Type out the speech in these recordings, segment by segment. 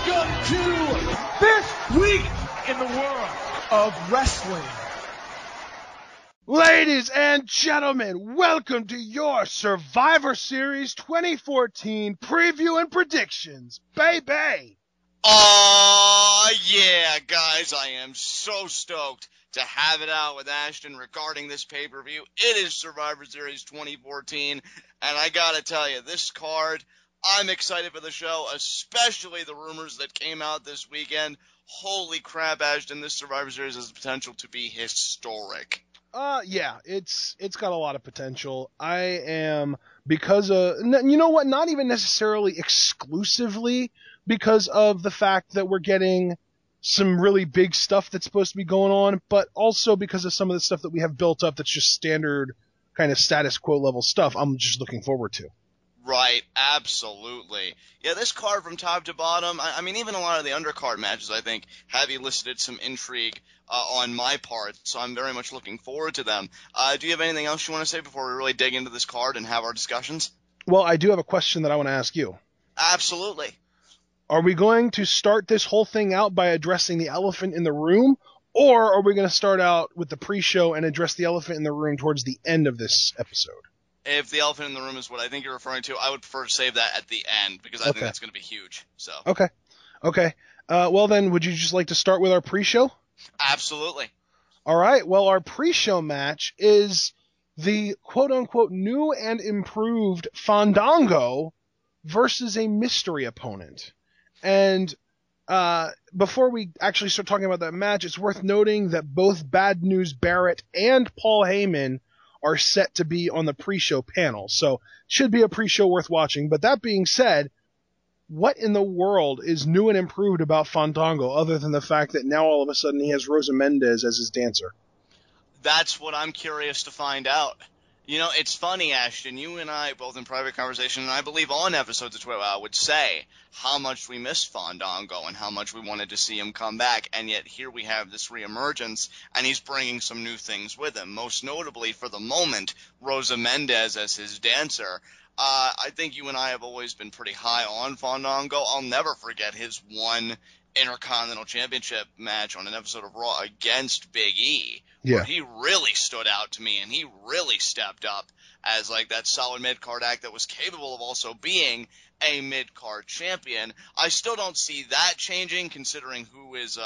Welcome to This Week in the World of Wrestling. Ladies and gentlemen, welcome to your Survivor Series 2014 preview and predictions, baby! Oh, yeah, guys, I am so stoked to have it out with Ashton regarding this pay-per-view. It is Survivor Series 2014, and I gotta tell you, this card, I'm excited for the show, especially the rumors that came out this weekend. Holy crap, Ashton, this Survivor Series has the potential to be historic. Yeah, it's got a lot of potential. I am, because of, you know what, not even necessarily exclusively because of the fact that we're getting some really big stuff that's supposed to be going on, but also because of some of the stuff that we have built up that's just standard kind of status quo level stuff I'm just looking forward to. Right, absolutely. Yeah, this card from top to bottom, I mean, even a lot of the undercard matches, I think, have elicited some intrigue on my part, so I'm very much looking forward to them. Do you have anything else you want to say before we really dig into this card and have our discussions? Well, I do have a question that I want to ask you. Absolutely. Are we going to start this whole thing out by addressing the elephant in the room, or are we going to start out with the pre-show and address the elephant in the room towards the end of this episode? If the elephant in the room is what I think you're referring to, I would prefer to save that at the end, because I think that's going to be huge. So. Okay. Well then, would you just like to start with our pre-show? Absolutely. All right. Well, our pre-show match is the quote-unquote new and improved Fandango versus a mystery opponent. And before we actually start talking about that match, it's worth noting that both Bad News Barrett and Paul Heyman are set to be on the pre-show panel. So should be a pre-show worth watching. But that being said, what in the world is new and improved about Fandango other than the fact that now all of a sudden he has Rosa Mendez as his dancer? That's what I'm curious to find out. You know, it's funny, Ashton, you and I, both in private conversation, and I believe on episodes of Twitter, would say how much we missed Fandango and how much we wanted to see him come back, and yet here we have this reemergence, and he's bringing some new things with him, most notably, for the moment, Rosa Mendez as his dancer. I think you and I have always been pretty high on Fandango. I'll never forget his one Intercontinental Championship match on an episode of Raw against Big E, where he really stood out to me, and he really stepped up as like that solid mid-card act that was capable of also being a mid-card champion. I still don't see that changing, considering who is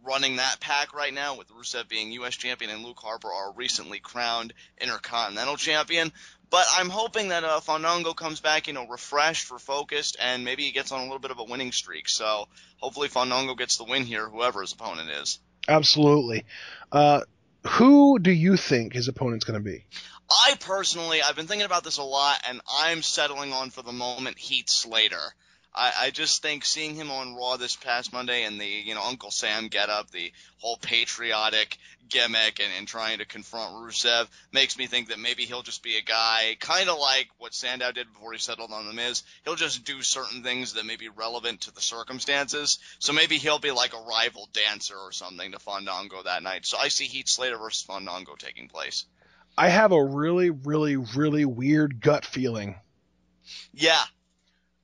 running that pack right now, with Rusev being U.S. champion and Luke Harper, our recently crowned Intercontinental champion. But I'm hoping that Fandango comes back, refreshed, refocused, and maybe he gets on a little bit of a winning streak. So hopefully Fandango gets the win here, whoever his opponent is. Absolutely. Who do you think his opponent's going to be? I've been thinking about this a lot, and I'm settling on, for the moment, Heath Slater. I just think seeing him on Raw this past Monday and the, Uncle Sam getup, the whole patriotic gimmick and trying to confront Rusev makes me think that maybe he'll just be a guy, kind of like what Sandow did before he settled on The Miz. He'll just do certain things that may be relevant to the circumstances. So maybe he'll be like a rival dancer or something to Fandango that night. So I see Heath Slater versus Fandango taking place. I have a really, really, really weird gut feeling. Yeah.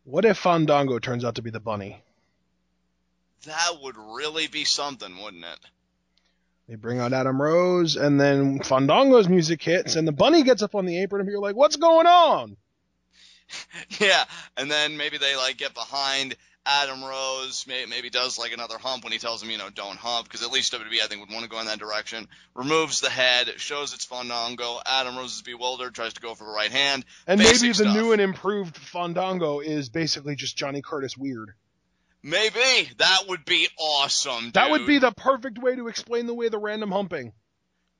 What if Fandango turns out to be the bunny? That would really be something, wouldn't it? They bring out Adam Rose, and then Fandango's music hits, and the bunny gets up on the apron, and you're like, what's going on? Yeah, and then maybe they, get behind Adam Rose, maybe does, another hump when he tells him, don't hump, because at least WWE, I think, would want to go in that direction. Removes the head, shows it's Fandango. Adam Rose is bewildered, tries to go for the right hand. And maybe the new and improved Fandango is basically just Johnny Curtis weird. Maybe. That would be awesome, dude. That would be the perfect way to explain the random humping.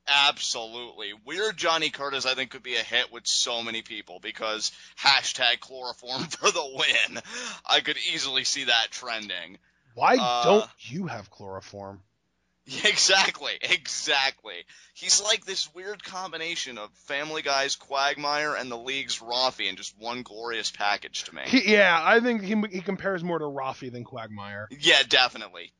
Absolutely. Weird Johnny Curtis, I think, could be a hit with so many people because #chloroform for the win. I could easily see that trending. Why don't you have chloroform? Yeah, exactly. He's like this weird combination of Family Guy's Quagmire and the League's Rafi in just one glorious package to me. I think he compares more to Rafi than Quagmire. Yeah, definitely.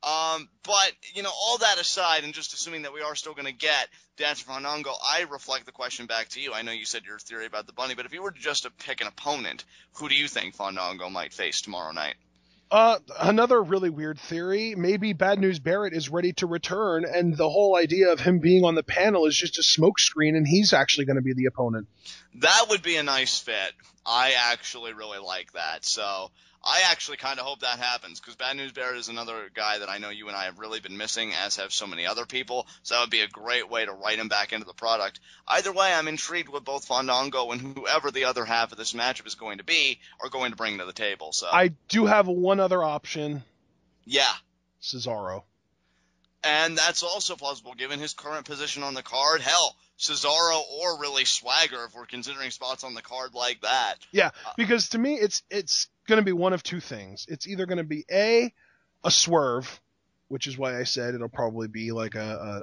But, all that aside, and just assuming that we are still going to get Dancer Fandango, I reflect the question back to you. I know you said your theory about the bunny, but if you were just to pick an opponent, who do you think Fandango might face tomorrow night? Another really weird theory, maybe Bad News Barrett is ready to return, and the whole idea of him being on the panel is just a smokescreen, and he's actually going to be the opponent. That would be a nice fit. I actually really like that. So I actually kind of hope that happens, because Bad News Barrett is another guy that I know you and I have really been missing, as have so many other people. So that would be a great way to write him back into the product. Either way, I'm intrigued with both Fandango and whoever the other half of this matchup is going to be are going to bring to the table. So I do have one other option. Yeah. Cesaro. And that's also plausible given his current position on the card. Hell, Cesaro or really Swagger if we're considering spots on the card like that. Yeah, because to me it's going to be one of two things. It's either going to be a swerve, which is why I said it'll probably be like a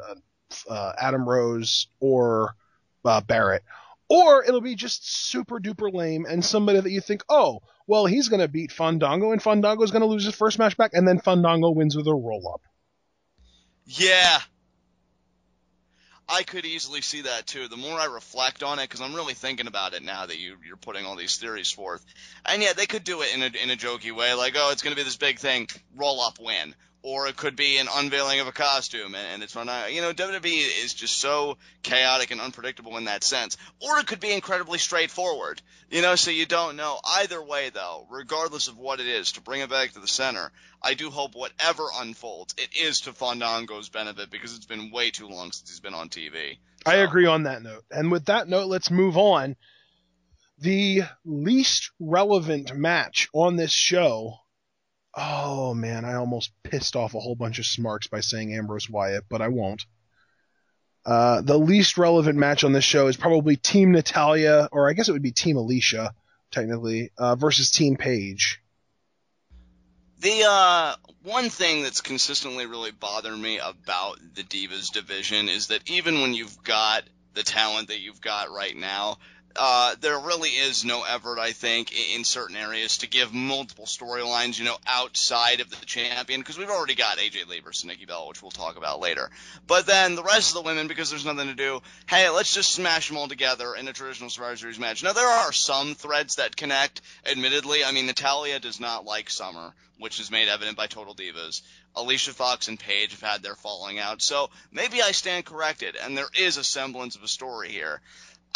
Adam Rose or Barrett, or it'll be just super duper lame and somebody that you think, oh, well, he's going to beat Fandango and Fandango's going to lose his first match back, and then Fandango wins with a roll up. Yeah. I could easily see that too. The more I reflect on it, because I'm really thinking about it now that you're putting all these theories forth. And yeah, they could do it in a jokey way, like, oh, it's going to be this big thing, roll up win. Or it could be an unveiling of a costume, and it's fun. You know, WWE is just so chaotic and unpredictable in that sense. Or it could be incredibly straightforward, you know, so you don't know. Either way, though, regardless of what it is, to bring it back to the center, I do hope whatever unfolds, it is to Fandango's benefit, because it's been way too long since he's been on TV. So. I agree on that note. And with that note, let's move on. The least relevant match on this show. Oh, man, I almost pissed off a whole bunch of smarks by saying Ambrose Wyatt, but I won't. The least relevant match on this show is probably Team Natalya, or I guess it would be Team Alicia, technically, versus Team Paige. The one thing that's consistently really bothered me about the Divas division is that even when you've got the talent that you've got right now, there really is no effort, I think, in certain areas to give multiple storylines, you know, outside of the champion, because we've already got AJ Lee versus Nikki Bella, which we'll talk about later. But then the rest of the women, because there's nothing to do, hey, let's just smash them all together in a traditional Survivor Series match. Now, there are some threads that connect, admittedly. I mean, Natalya does not like Summer, which is made evident by Total Divas. Alicia Fox and Paige have had their falling out, so maybe I stand corrected, and there is a semblance of a story here.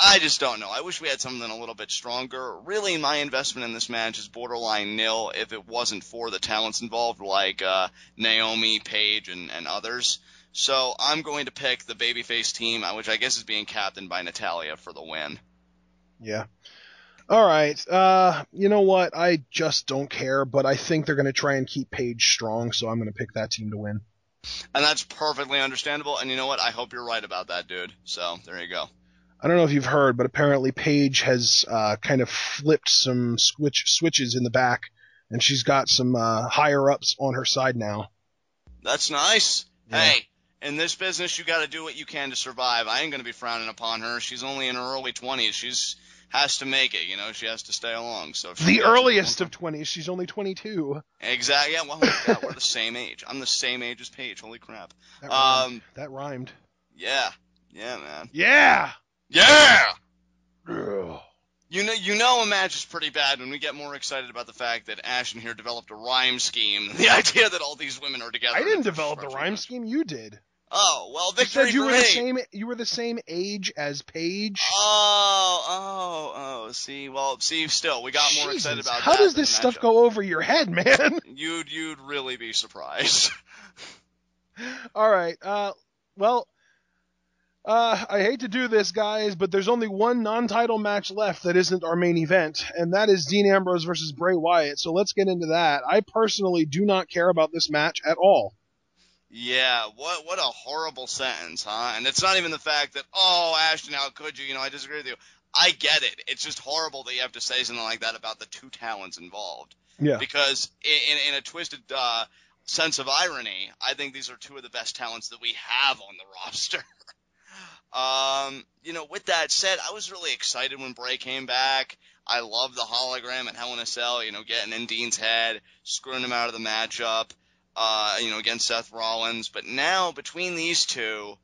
I just don't know. I wish we had something a little bit stronger. Really, my investment in this match is borderline nil if it wasn't for the talents involved, like Naomi, Paige, and others. So I'm going to pick the babyface team, which I guess is being captained by Natalya, for the win. Yeah. All right. You know what? I just don't care, but I think they're going to try and keep Paige strong, so I'm going to pick that team to win. And that's perfectly understandable, and you know what? I hope you're right about that, dude. So there you go. I don't know if you've heard, but apparently Paige has kind of flipped some switches in the back, and she's got some higher-ups on her side now. That's nice. Yeah. Hey, in this business, you got to do what you can to survive. I ain't going to be frowning upon her. She's only in her early 20s. She's has to make it, you know. She has to stay along. So the earliest of 20s. She's only 22. Exactly. Yeah, well, God, we're the same age. I'm the same age as Paige. Holy crap. That rhymed. Yeah. Yeah, man. Yeah! Yeah! Ugh. You know a match is pretty bad when we get more excited about the fact that Ashton here developed a rhyme scheme than the idea that all those women are together. I didn't develop the rhyme scheme. You did. Oh, well, You victory said you for were me. you were the same age as Paige. Oh, see, still, we got more excited about how that. How does this stuff go over your head, man? You'd really be surprised. All right, well, I hate to do this, guys, but there's only one non-title match left that isn't our main event, and that is Dean Ambrose versus Bray Wyatt, so let's get into that. I personally do not care about this match at all. Yeah, what a horrible sentence, huh? And it's not even the fact that, oh, Ashton, how could you? You know, I disagree with you. I get it. It's just horrible that you have to say something like that about the two talents involved. Yeah. Because in a twisted sense of irony, I think these are two of the best talents that we have on the roster. You know, with that said, I was really excited when Bray came back. I love the hologram at Hell in a Cell, you know, getting in Dean's head, screwing him out of the matchup. You know, against Seth Rollins. But now, between these two,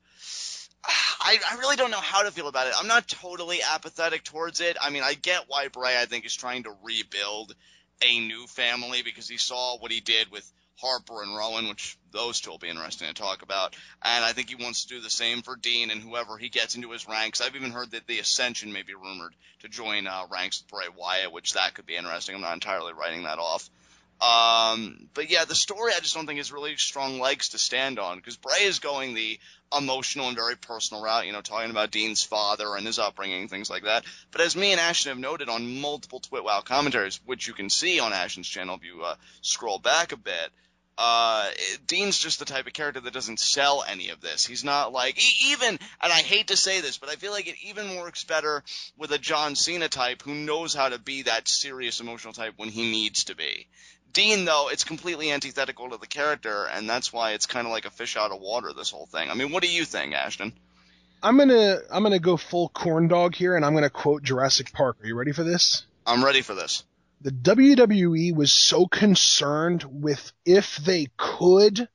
I really don't know how to feel about it. I'm not totally apathetic towards it. I mean, I get why Bray, I think, is trying to rebuild a new family because he saw what he did with Harper and Rowan, which those two will be interesting to talk about. And I think he wants to do the same for Dean and whoever he gets into his ranks. I've even heard that the Ascension may be rumored to join ranks with Bray Wyatt, which that could be interesting. I'm not entirely writing that off. But yeah, the story I just don't think has really strong legs to stand on, because Bray is going the emotional and very personal route, talking about Dean's father and his upbringing, things like that. But as me and Ashton have noted on multiple TwitWow commentaries, which you can see on Ashton's channel if you scroll back a bit, Dean's just the type of character that doesn't sell any of this. He's not like, even, and I hate to say this, but I feel like it even works better with a John Cena type who knows how to be that serious emotional type when he needs to be. Dean, though, it's completely antithetical to the character, and that's why it's kind of like a fish out of water, this whole thing. I mean, what do you think, Ashton? I'm gonna go full corn dog here, and I'm gonna quote Jurassic Park. Are you ready for this? I'm ready for this. The WWE was so concerned with if they could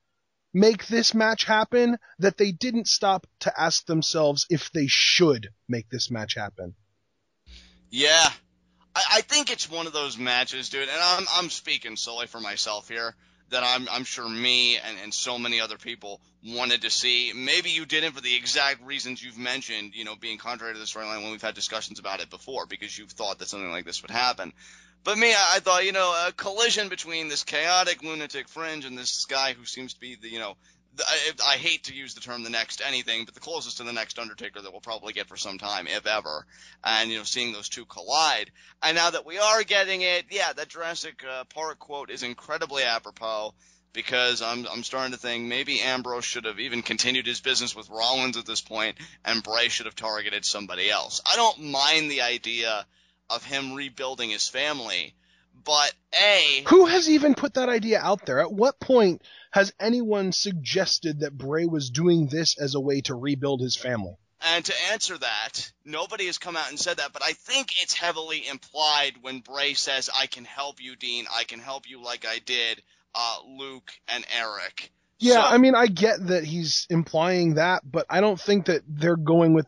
make this match happen that they didn't stop to ask themselves if they should make this match happen. Yeah. I think it's one of those matches, dude, and I'm speaking solely for myself here, that I'm sure me and so many other people wanted to see. Maybe you didn't for the exact reasons you've mentioned, being contrary to the storyline when we've had discussions about it before, because you've thought that something like this would happen. But me, I thought, a collision between this chaotic lunatic Fringe and this guy who seems to be I hate to use the term the next anything, but the closest to the next Undertaker that we'll probably get for some time, if ever. And, seeing those two collide. And now that we are getting it, yeah, that Jurassic Park quote is incredibly apropos, because I'm starting to think maybe Ambrose should have even continued his business with Rollins at this point, and Bray should have targeted somebody else. I don't mind the idea of him rebuilding his family, but who has even put that idea out there? At what point has anyone suggested that Bray was doing this as a way to rebuild his family? And to answer that, nobody has come out and said that, but I think it's heavily implied when Bray says, I can help you, Dean, I can help you like I did Luke and Eric. Yeah, so, I mean, I get that he's implying that, but I don't think that they're going with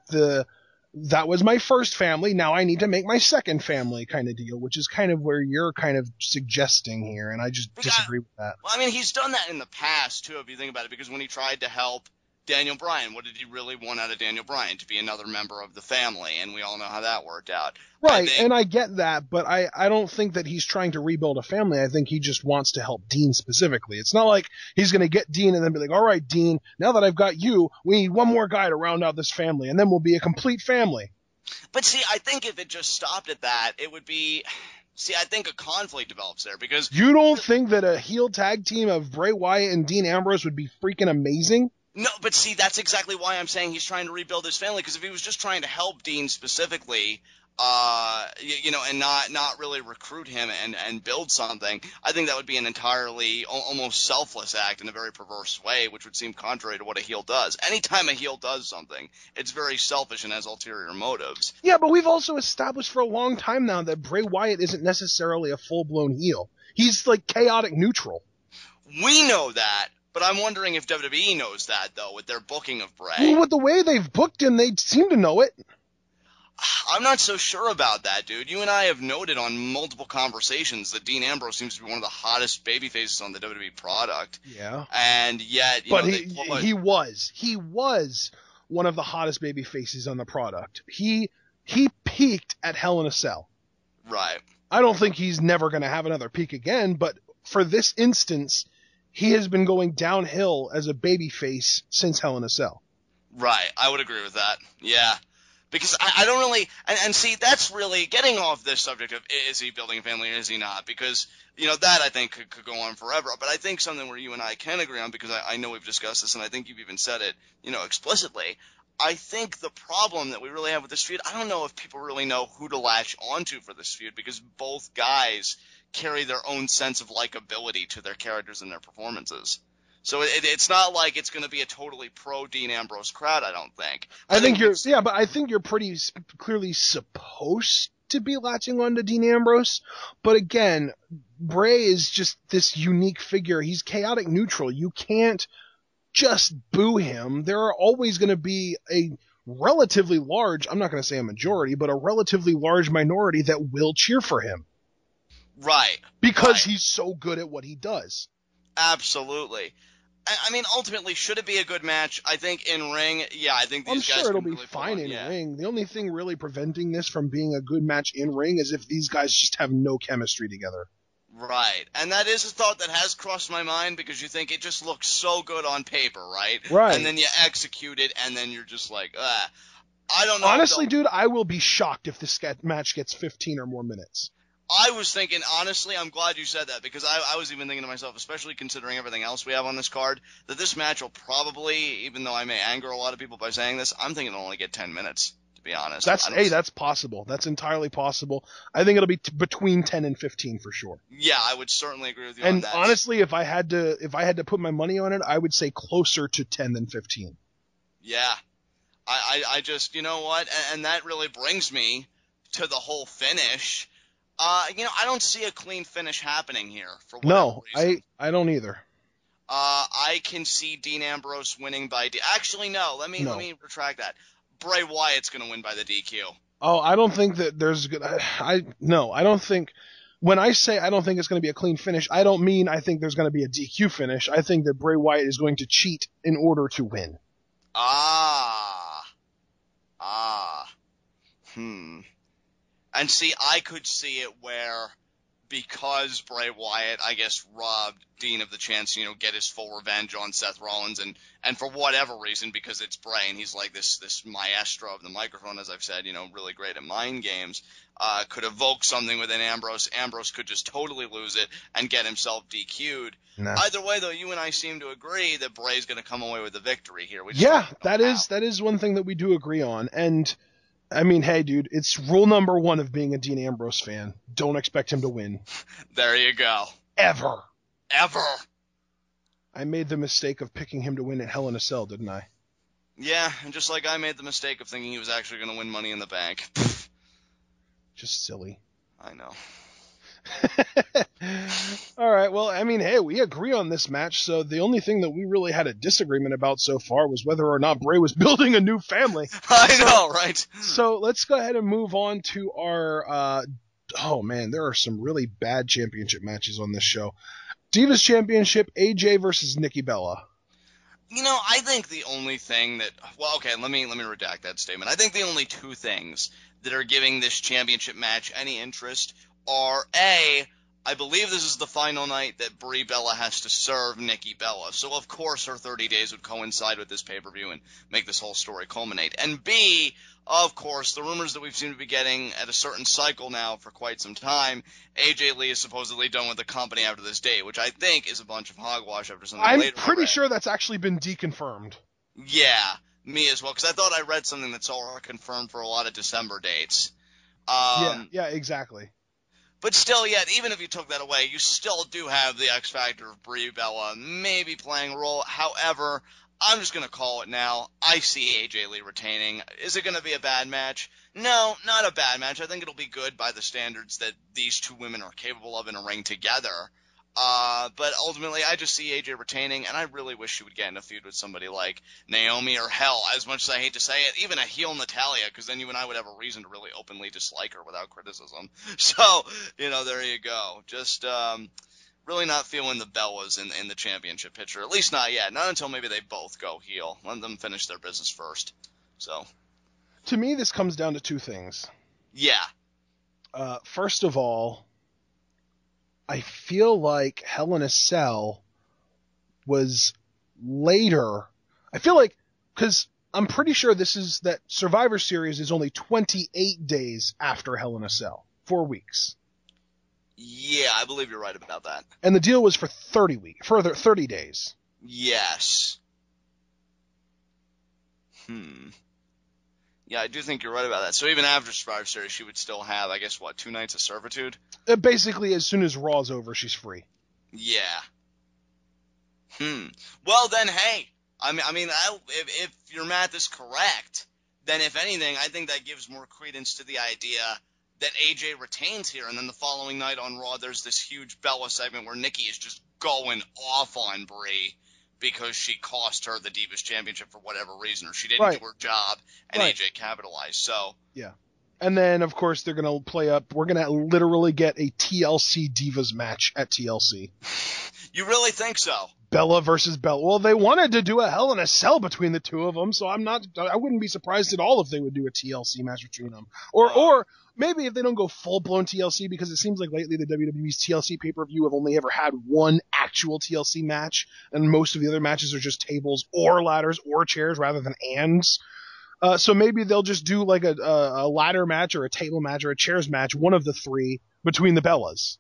that was my first family, now I need to make my second family kind of deal, which is kind of where you're kind of suggesting here, and I just disagree with that. Well, I mean, he's done that in the past, too, if you think about it, because when he tried to help Daniel Bryan, what did he really want out of Daniel Bryan? To be another member of the family, and we all know how that worked out. Right, and I get that, but I don't think that he's trying to rebuild a family. I think he just wants to help Dean specifically. It's not like he's going to get Dean and then be like, all right, Dean, now that I've got you, we need one more guy to round out this family, and then we'll be a complete family. But see, I think if it just stopped at that, it would be... See, I think a conflict develops there, because... You don't think that a heel tag team of Bray Wyatt and Dean Ambrose would be freaking amazing? No, but see, that's exactly why I'm saying he's trying to rebuild his family, because if he was just trying to help Dean specifically, and not really recruit him and build something, I think that would be an entirely almost selfless act in a very perverse way, which would seem contrary to what a heel does. Anytime a heel does something, it's very selfish and has ulterior motives. Yeah, but we've also established for a long time now that Bray Wyatt isn't necessarily a full-blown heel. He's like chaotic neutral. We know that. But I'm wondering if WWE knows that, though, with their booking of Bray. Well, with the way they've booked him, they seem to know it. I'm not so sure about that, dude. You and I have noted on multiple conversations that Dean Ambrose seems to be one of the hottest babyfaces on the WWE product. Yeah. And yet, he was one of the hottest babyfaces on the product. He peaked at Hell in a Cell. Right. I don't think he's never going to have another peak again, but for this instance, he has been going downhill as a babyface since Hell in a Cell. Right. I would agree with that. Yeah. Because I don't really – and see, that's really – getting off this subject of is he building a family or is he not, because, that I think could go on forever. But I think something where you and I can agree on, because I know we've discussed this and I think you've even said it, explicitly. I think the problem that we really have with this feud, I don't know if people really know who to latch onto for this feud, because both guys carry their own sense of likability to their characters and their performances. So it's not like it's going to be a totally pro Dean Ambrose crowd, I don't think. I think you're pretty clearly supposed to be latching on to Dean Ambrose. But again, Bray is just this unique figure. He's chaotic neutral. You can't just boo him. There are always going to be a relatively large, I'm not going to say a majority, but a relatively large minority that will cheer for him. Right. Because he's so good at what he does. Absolutely. I mean, ultimately, should it be a good match? I think in ring, yeah, I think these guys I'm sure it'll can be really fine in yeah. ring. The only thing really preventing this from being a good match in ring is if these guys just have no chemistry together. Right. And that is a thought that has crossed my mind because you think it just looks so good on paper, right? Right. And then you execute it, and then you're just like, I don't know. Honestly, dude, I will be shocked if this match gets 15 or more minutes. I was thinking, honestly, I'm glad you said that because I was even thinking to myself, especially considering everything else we have on this card, that this match will probably, even though I may anger a lot of people by saying this, I'm thinking it'll only get 10 minutes, to be honest. That's possible. That's entirely possible. I think it'll be between 10 and 15 for sure. Yeah, I would certainly agree with you on that. And honestly, if I had to put my money on it, I would say closer to 10 than 15. Yeah. I just, you know what? And that really brings me to the whole finish. I don't see a clean finish happening here for whatever reason. I don't either. I can see Dean Ambrose winning by Actually, no. Let me retract that. Bray Wyatt's going to win by the DQ. Oh, I don't think that there's I don't think when I say I don't think it's going to be a clean finish, I don't mean I think there's going to be a DQ finish. I think that Bray Wyatt is going to cheat in order to win. And see, I could see it where, because Bray Wyatt, I guess, robbed Dean of the chance to, get his full revenge on Seth Rollins, and for whatever reason, because it's Bray, and he's like this maestro of the microphone, as I've said, really great at mind games, could evoke something within Ambrose. Ambrose could just totally lose it and get himself DQ'd. No. Either way, though, you and I seem to agree that Bray's going to come away with the victory here. That is one thing that we do agree on, and I mean, hey, dude, it's rule number 1 of being a Dean Ambrose fan. Don't expect him to win. There you go. Ever. I made the mistake of picking him to win at Hell in a Cell, didn't I? Yeah, and just like I made the mistake of thinking he was actually going to win Money in the Bank. Just silly. I know. All right, well, I mean, hey, we agree on this match, so the only thing that we really had a disagreement about so far was whether or not Bray was building a new family. I know, right? So let's go ahead and move on to our, oh man, there are some really bad championship matches on this show. Divas Championship, AJ versus Nikki Bella. I think the only thing that, well, okay, let me redact that statement. I think the only two things that are giving this championship match any interest are, A, I believe this is the final night that Brie Bella has to serve Nikki Bella. So, of course, her 30 days would coincide with this pay-per-view and make this whole story culminate. And B, of course, the rumors that we've seemed to be getting at a certain cycle now for quite some time, AJ Lee is supposedly done with the company after this date, which I think is a bunch of hogwash after something later. I'm pretty sure that's actually been deconfirmed. Yeah, me as well, because I thought I read something that saw her confirmed for a lot of December dates. Yeah, exactly. But still, yet, even if you took that away, you still do have the X factor of Brie Bella maybe playing a role. However, I'm just going to call it now. I see AJ Lee retaining. Is it going to be a bad match? No, not a bad match. I think it'll be good by the standards that these two women are capable of in a ring together. But ultimately, I just see AJ retaining, and I really wish she would get in a feud with somebody like Naomi or hell, as much as I hate to say it, even a heel Natalya, because then you and I would have a reason to really openly dislike her without criticism. So, there you go. Just, really not feeling the Bellas in the championship picture, at least not yet. Not until maybe they both go heel. Let them finish their business first. So. To me, this comes down to two things. Yeah. First of all, I feel like Hell in a Cell was later. I feel like, because I'm pretty sure that Survivor Series is only 28 days after Hell in a Cell. 4 weeks. Yeah, I believe you're right about that. And the deal was for 30 days. Yes. Yeah, I do think you're right about that. So even after Survivor Series, she would still have, I guess, 2 nights of servitude? Basically, as soon as Raw's over, she's free. Yeah. Well, then, hey, I mean, if your math is correct, then if anything, I think that gives more credence to the idea that AJ retains here, and then the following night on Raw, there's this huge Bella segment where Nikki is just going off on Brie because she cost her the Divas Championship for whatever reason, or she didn't do her job, and AJ capitalized. So, yeah, And then, of course, they're going to play up. We're going to literally get a TLC Divas match at TLC. You really think so? Bella versus Bella. Well, they wanted to do a Hell in a Cell between the two of them, so I wouldn't be surprised at all if they would do a TLC match between them. Or maybe if they don't go full-blown TLC, because it seems like lately the WWE's TLC pay-per-view have only ever had one actual TLC match, and most of the other matches are just tables or ladders or chairs rather than ands. So maybe they'll just do like a ladder match or a table match or a chairs match, one of the three, between the Bellas.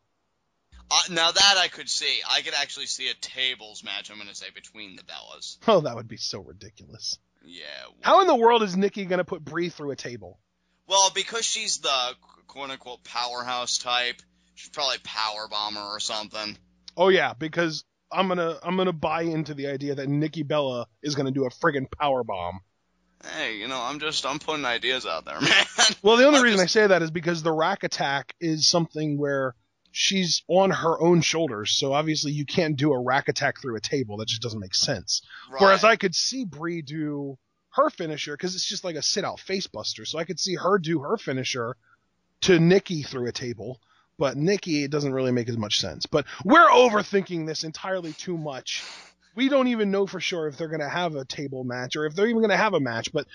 Now that I could see. I could actually see a tables match, I'm going to say, between the Bellas. Oh, that would be so ridiculous. Yeah. Well, how in the world is Nikki going to put Brie through a table? Well, because she's the quote-unquote powerhouse type, she's probably power bomber or something. Oh, yeah, because I'm gonna buy into the idea that Nikki Bella is going to do a friggin' power bomb. Hey, I'm putting ideas out there, man. Well, the only reason I say that is because the rack attack is something where she's on her own shoulders, so obviously you can't do a rack attack through a table. That just doesn't make sense. Right. Whereas I could see Brie do her finisher, because it's just like a sit-out face buster, so I could see her do her finisher to Nikki through a table, but Nikki, it doesn't really make as much sense. But we're overthinking this entirely too much. We don't even know for sure if they're going to have a table match or if they're even going to have a match. But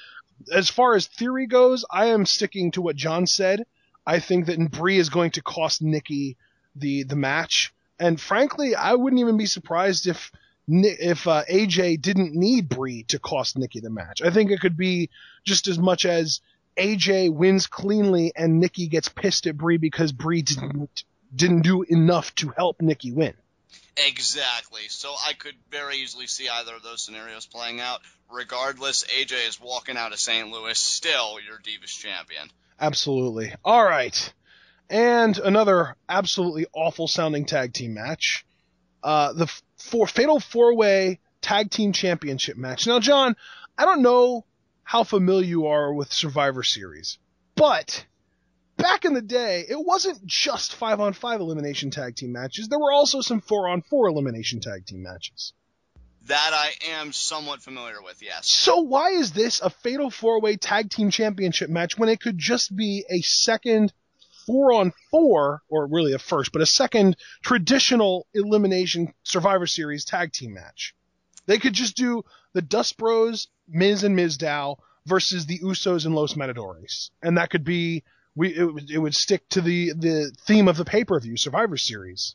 as far as theory goes, I am sticking to what John said. I think that Brie is going to cost Nikki the match. And frankly, I wouldn't even be surprised if AJ didn't need Brie to cost Nikki the match. I think it could be just as much as AJ wins cleanly and Nikki gets pissed at Brie because Brie didn't do enough to help Nikki win. Exactly. So I could very easily see either of those scenarios playing out. Regardless, AJ is walking out of St. Louis, still your Divas champion. Absolutely. All right. And another absolutely awful sounding tag team match. The Fatal 4-Way Tag Team Championship match. Now, John, I don't know how familiar you are with Survivor Series, but back in the day, it wasn't just 5-on-5 elimination tag team matches. There were also some 4-on-4 elimination tag team matches. That I am somewhat familiar with, yes. So why is this a Fatal 4-Way Tag Team Championship match when it could just be a second 4-on-4, or really a first, but a second traditional elimination Survivor Series tag team match? They could just do the Dust Bros, Miz and Mizdow versus the Usos and Los Matadores. And that could be, it would stick to the theme of the pay-per-view, Survivor Series.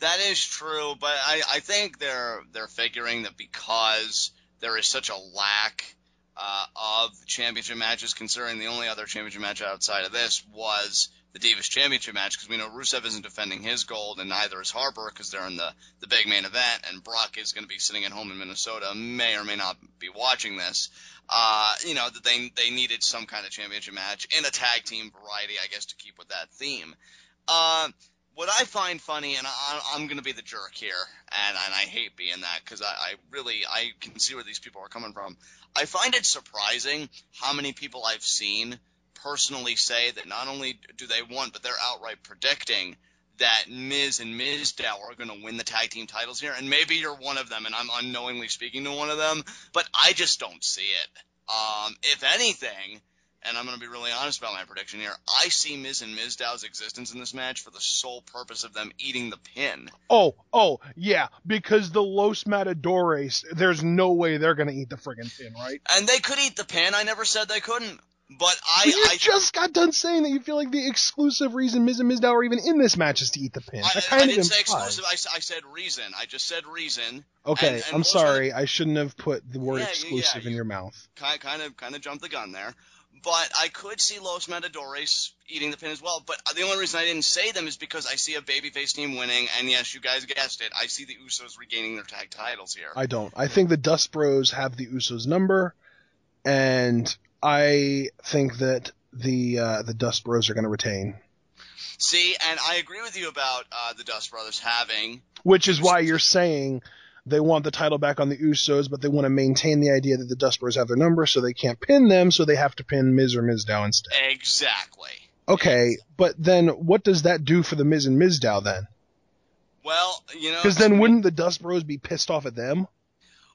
That is true, but I think they're figuring that because there is such a lack of championship matches, considering the only other championship match outside of this was the Divas Championship match, because we know Rusev isn't defending his gold, and neither is Harper, because they're in the big main event, and Brock is going to be sitting at home in Minnesota, may or may not be watching this. That they needed some kind of championship match in a tag team variety, I guess, to keep with that theme. What I find funny, and I'm going to be the jerk here, and I hate being that, because I can see where these people are coming from. I find it surprising how many people I've seen personally say that not only do they want, but they're outright predicting that Miz and Mizdow are going to win the tag team titles here, and maybe you're one of them, and I'm unknowingly speaking to one of them, but I just don't see it. If anything, and I'm going to be really honest about my prediction here, I see Miz and Mizdow's existence in this match for the sole purpose of them eating the pin. Oh, yeah, because the Los Matadores, there's no way they're going to eat the friggin' pin, right? And they could eat the pin. I never said they couldn't. But you just got done saying that you feel like the exclusive reason Miz and Mizdow are even in this match is to eat the pin. I didn't say exclusive. I said reason. I just said reason. Okay, and I'm sorry. I shouldn't have put the word exclusive in your mouth. Kind of jumped the gun there. But I could see Los Matadores eating the pin as well. But the only reason I didn't say them is because I see a babyface team winning, and yes, you guys guessed it, I see the Usos regaining their tag titles here. I don't. I think the Dust Bros have the Usos number, and I think that the Dust Bros are going to retain. See, and I agree with you about the Dust Brothers having... Which is why you're saying they want the title back on the Usos, but they want to maintain the idea that the Dust Bros have their number, so they can't pin them, so they have to pin Miz or Mizdow instead. Exactly. Okay, but then what does that do for the Miz and Mizdow then? Well, Because then wouldn't the Dust Bros be pissed off at them?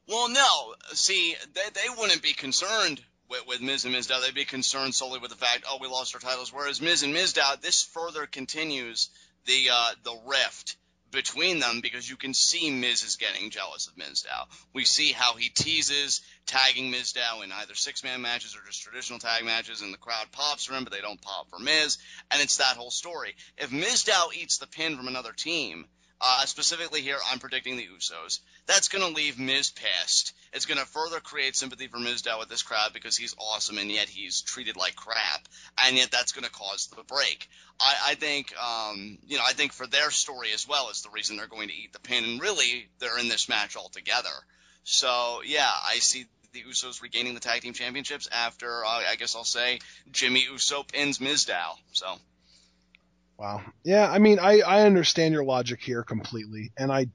Well, no. See, they wouldn't be concerned with Miz and Mizdow. They'd be concerned solely with the fact, we lost our titles. Whereas Miz and Mizdow, this further continues the rift between them, because you can see Miz is getting jealous of Mizdow. We see how he teases tagging Mizdow in either six-man matches or just traditional tag matches, and the crowd pops for him, but they don't pop for Miz, and it's that whole story. If Mizdow eats the pin from another team, specifically here, I'm predicting the Usos, that's going to leave Miz pissed. It's going to further create sympathy for Mizdow with this crowd, because he's awesome and yet he's treated like crap, and yet that's going to cause the break. I think, I think for their story as well is the reason they're going to eat the pin, and really they're in this match altogether. So yeah, I see the Usos regaining the tag team championships after, I guess I'll say, Jimmy Uso pins Mizdow. So. Wow. Yeah, I mean, I understand your logic here completely, and I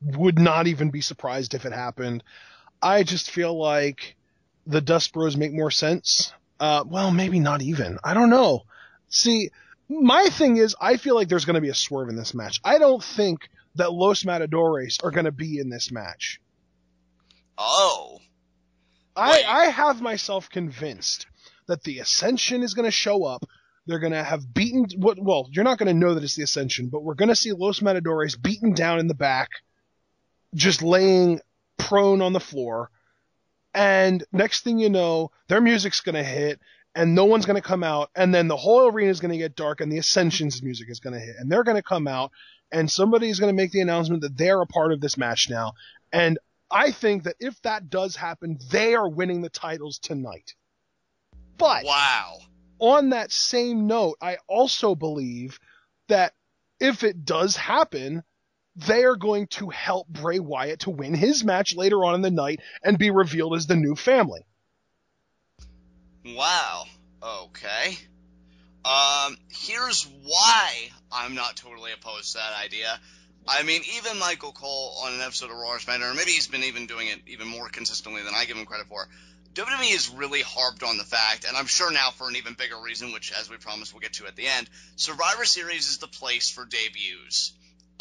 would not even be surprised if it happened. I just feel like the Dust Bros make more sense. Well, maybe not even. I don't know. See, my thing is, I feel like there's going to be a swerve in this match. I don't think that Los Matadores are going to be in this match. Oh. I have myself convinced that the Ascension is going to show up. They're going to have beaten... Well, you're not going to know that it's the Ascension, but we're going to see Los Matadores beaten down in the back, just laying prone on the floor. And next thing you know, their music's going to hit, and no one's going to come out, and then the whole arena is going to get dark, and the Ascension's music is going to hit. And they're going to come out, and somebody's going to make the announcement that they're a part of this match now. And I think that if that does happen, they are winning the titles tonight. But... Wow. On that same note, I also believe that if it does happen, they are going to help Bray Wyatt to win his match later on in the night and be revealed as the new family. Wow. Okay. Here's why I'm not totally opposed to that idea. I mean, even Michael Cole on an episode of Raw or SmackDown, or maybe he's been even doing it even more consistently than I give him credit for, WWE has really harped on the fact, and I'm sure now for an even bigger reason, which, as we promised, we'll get to at the end, Survivor Series is the place for debuts.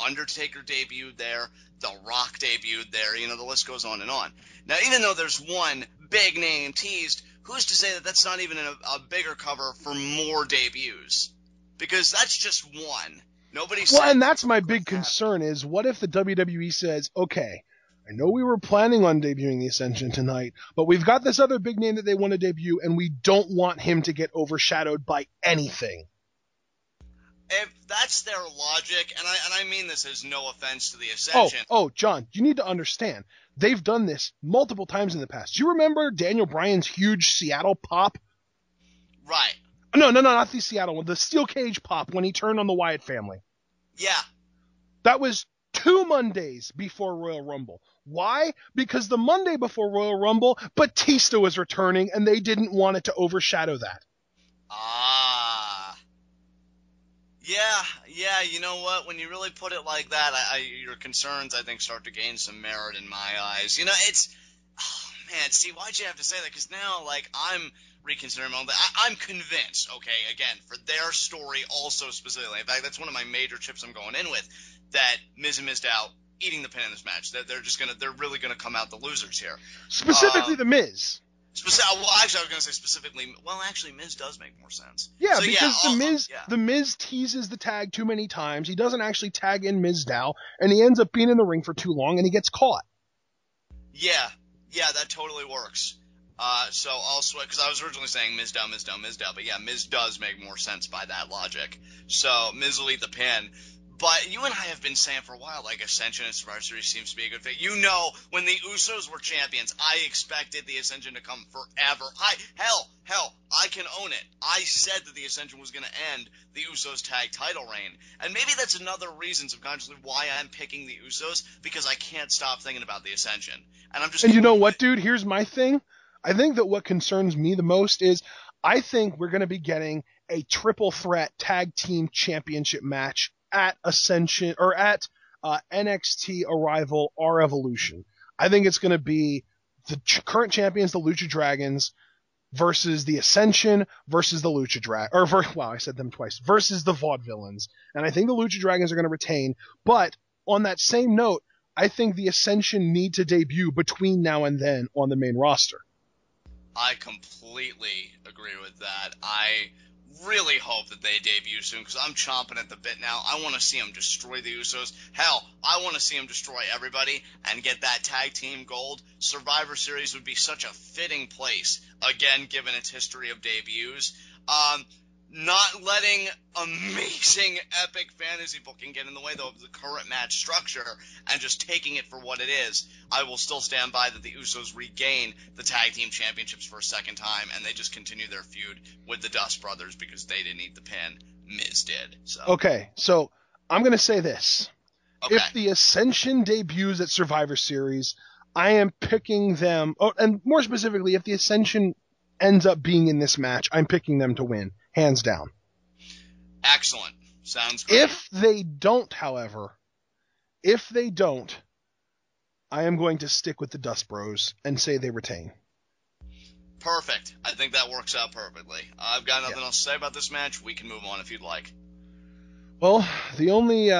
Undertaker debuted there, The Rock debuted there, the list goes on and on. Now, even though there's one big name teased, who's to say that that's not even a bigger cover for more debuts? Because that's just one. Nobody said... Well, and that's my big concern is, what if the WWE says, okay, I know we were planning on debuting the Ascension tonight, but we've got this other big name that they want to debut, and we don't want him to get overshadowed by anything. If that's their logic, and I mean this as no offense to the Ascension. Oh, John, you need to understand. They've done this multiple times in the past. Do you remember Daniel Bryan's huge Seattle pop? Right. No, not the Seattle one. The steel cage pop when he turned on the Wyatt family. Yeah. That was 2 Mondays before Royal Rumble. Why? Because the Monday before Royal Rumble, Batista was returning, and they didn't want it to overshadow that. Ah. Yeah, you know what? When you really put it like that, your concerns, I think, start to gain some merit in my eyes. It's... Oh, man, see, why'd you have to say that? Because now, I'm reconsidering my own... I'm convinced, okay, again, for their story also specifically. In fact, that's one of my major chips I'm going in with, that Miz and Mizdow eating the pin in this match. That they're really gonna come out the losers here. Specifically the Miz. Well, actually, I was gonna say specifically. Well, actually, Miz does make more sense. Yeah, so, because the Miz teases the tag too many times. He doesn't actually tag in Mizdow, and he ends up being in the ring for too long, and he gets caught. Yeah, that totally works. So I'll switch, because I was originally saying Mizdow, but yeah, Miz does make more sense by that logic. So Miz will eat the pin. But you and I have been saying for a while, Ascension and Survivor Series seems to be a good fit. When the Usos were champions, I expected the Ascension to come forever. Hell, I can own it. I said that the Ascension was going to end the Usos tag title reign. And maybe that's another reason subconsciously why I'm picking the Usos, because I can't stop thinking about the Ascension. And you know what, dude? Here's my thing. I think that what concerns me the most is I think we're going to be getting a triple threat tag team championship match at Ascension or at NXT Arrival or Evolution. I think it's going to be the current champions, the Lucha Dragons, versus the Ascension versus the Lucha I said them twice, versus the Vaudevillains. And I think the Lucha Dragons are going to retain. But on that same note, I think the Ascension need to debut between now and then on the main roster. I completely agree with that. I really hope that they debut soon because I'm chomping at the bit now. I want to see them destroy the Usos. Hell, I want to see them destroy everybody and get that tag team gold. Survivor Series would be such a fitting place, again, given its history of debuts. Not letting amazing epic fantasy booking get in the way, though, of the current match structure and just taking it for what it is. I will still stand by that the Usos regain the tag team championships for a second time, and they just continue their feud with the Dust Brothers because they didn't eat the pin. Miz did. So. Okay, so I'm going to say this. Okay. If the Ascension debuts at Survivor Series, I am picking them, and more specifically, if the Ascension ends up being in this match, I'm picking them to win, hands down. Excellent. Sounds great. If they don't, however, I am going to stick with the Dust Bros and say they retain. Perfect. I think that works out perfectly. I've got nothing else to say about this match. We can move on if you'd like. Well, the only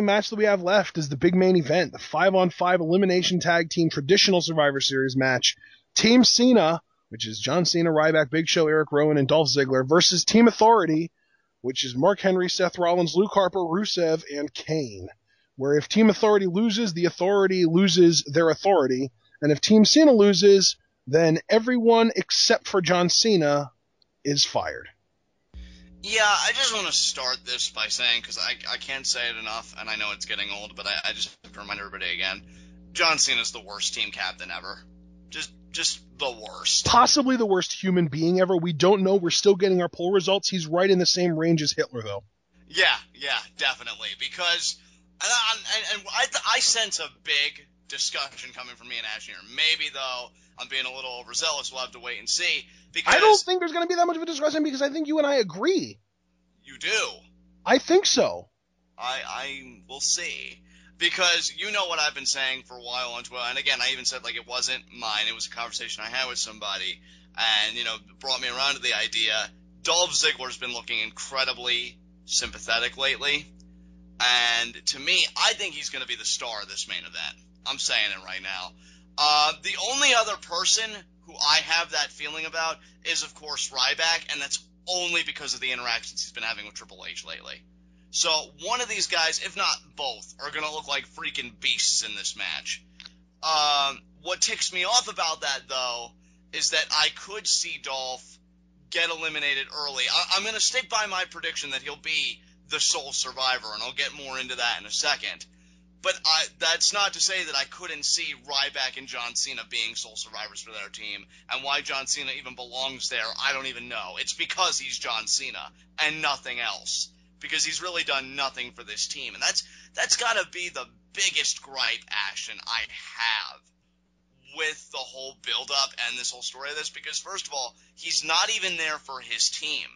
match that we have left is the big main event, the 5-on-5 elimination tag team traditional Survivor Series match. Team Cena, which is John Cena, Ryback, Big Show, Eric Rowan, and Dolph Ziggler, versus Team Authority, which is Mark Henry, Seth Rollins, Luke Harper, Rusev, and Kane. Where if Team Authority loses, the Authority loses their authority, and if Team Cena loses, then everyone except for John Cena is fired. Yeah, I just want to start this by saying, because I can't say it enough, and I know it's getting old, but I just have to remind everybody again, John Cena's the worst team captain ever. Just the worst. Possibly the worst human being ever. We don't know. We're still getting our poll results. He's right in the same range as Hitler, though. Yeah, definitely. Because I sense a big discussion coming from me and Ash here. Maybe, though, I'm being a little overzealous. We'll have to wait and see. Because I don't think there's going to be that much of a discussion because I think you and I agree. You do? I think so. I will see. Because you know what I've been saying for a while on Twitter, and again, I even said, like, it wasn't mine, it was a conversation I had with somebody, and, brought me around to the idea. Dolph Ziggler's been looking incredibly sympathetic lately, and to me, I think he's going to be the star of this main event. I'm saying it right now. The only other person who I have that feeling about is, of course, Ryback, and that's only because of the interactions he's been having with Triple H lately. So one of these guys, if not both, are going to look like freaking beasts in this match. What ticks me off about that, though, is that I could see Dolph get eliminated early. I'm going to stick by my prediction that he'll be the sole survivor, and I'll get more into that in a second. But that's not to say that I couldn't see Ryback and John Cena being sole survivors for their team, and why John Cena even belongs there, I don't even know. It's because he's John Cena and nothing else. Because he's really done nothing for this team. And that's got to be the biggest gripe, Ashton, I have with the whole build-up and this whole story of this. Because, first of all, he's not even there for his team.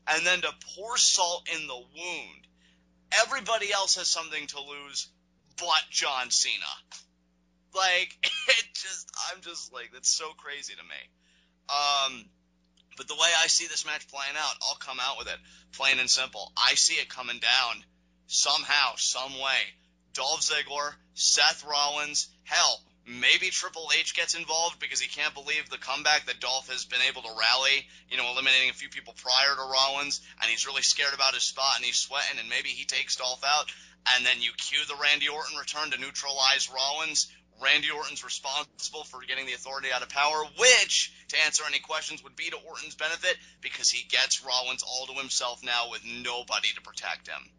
And then to pour salt in the wound, everybody else has something to lose but John Cena. Like, I'm just like, that's so crazy to me. But the way I see this match playing out, I'll come out with it, plain and simple. I see it coming down somehow, some way. Dolph Ziggler, Seth Rollins, hell, maybe Triple H gets involved because he can't believe the comeback that Dolph has been able to rally, eliminating a few people prior to Rollins, and he's really scared about his spot, and he's sweating, and maybe he takes Dolph out, and then you cue the Randy Orton return to neutralize Rollins. Randy Orton's responsible for getting the Authority out of power, which, to answer any questions, would be to Orton's benefit because he gets Rollins all to himself now with nobody to protect him.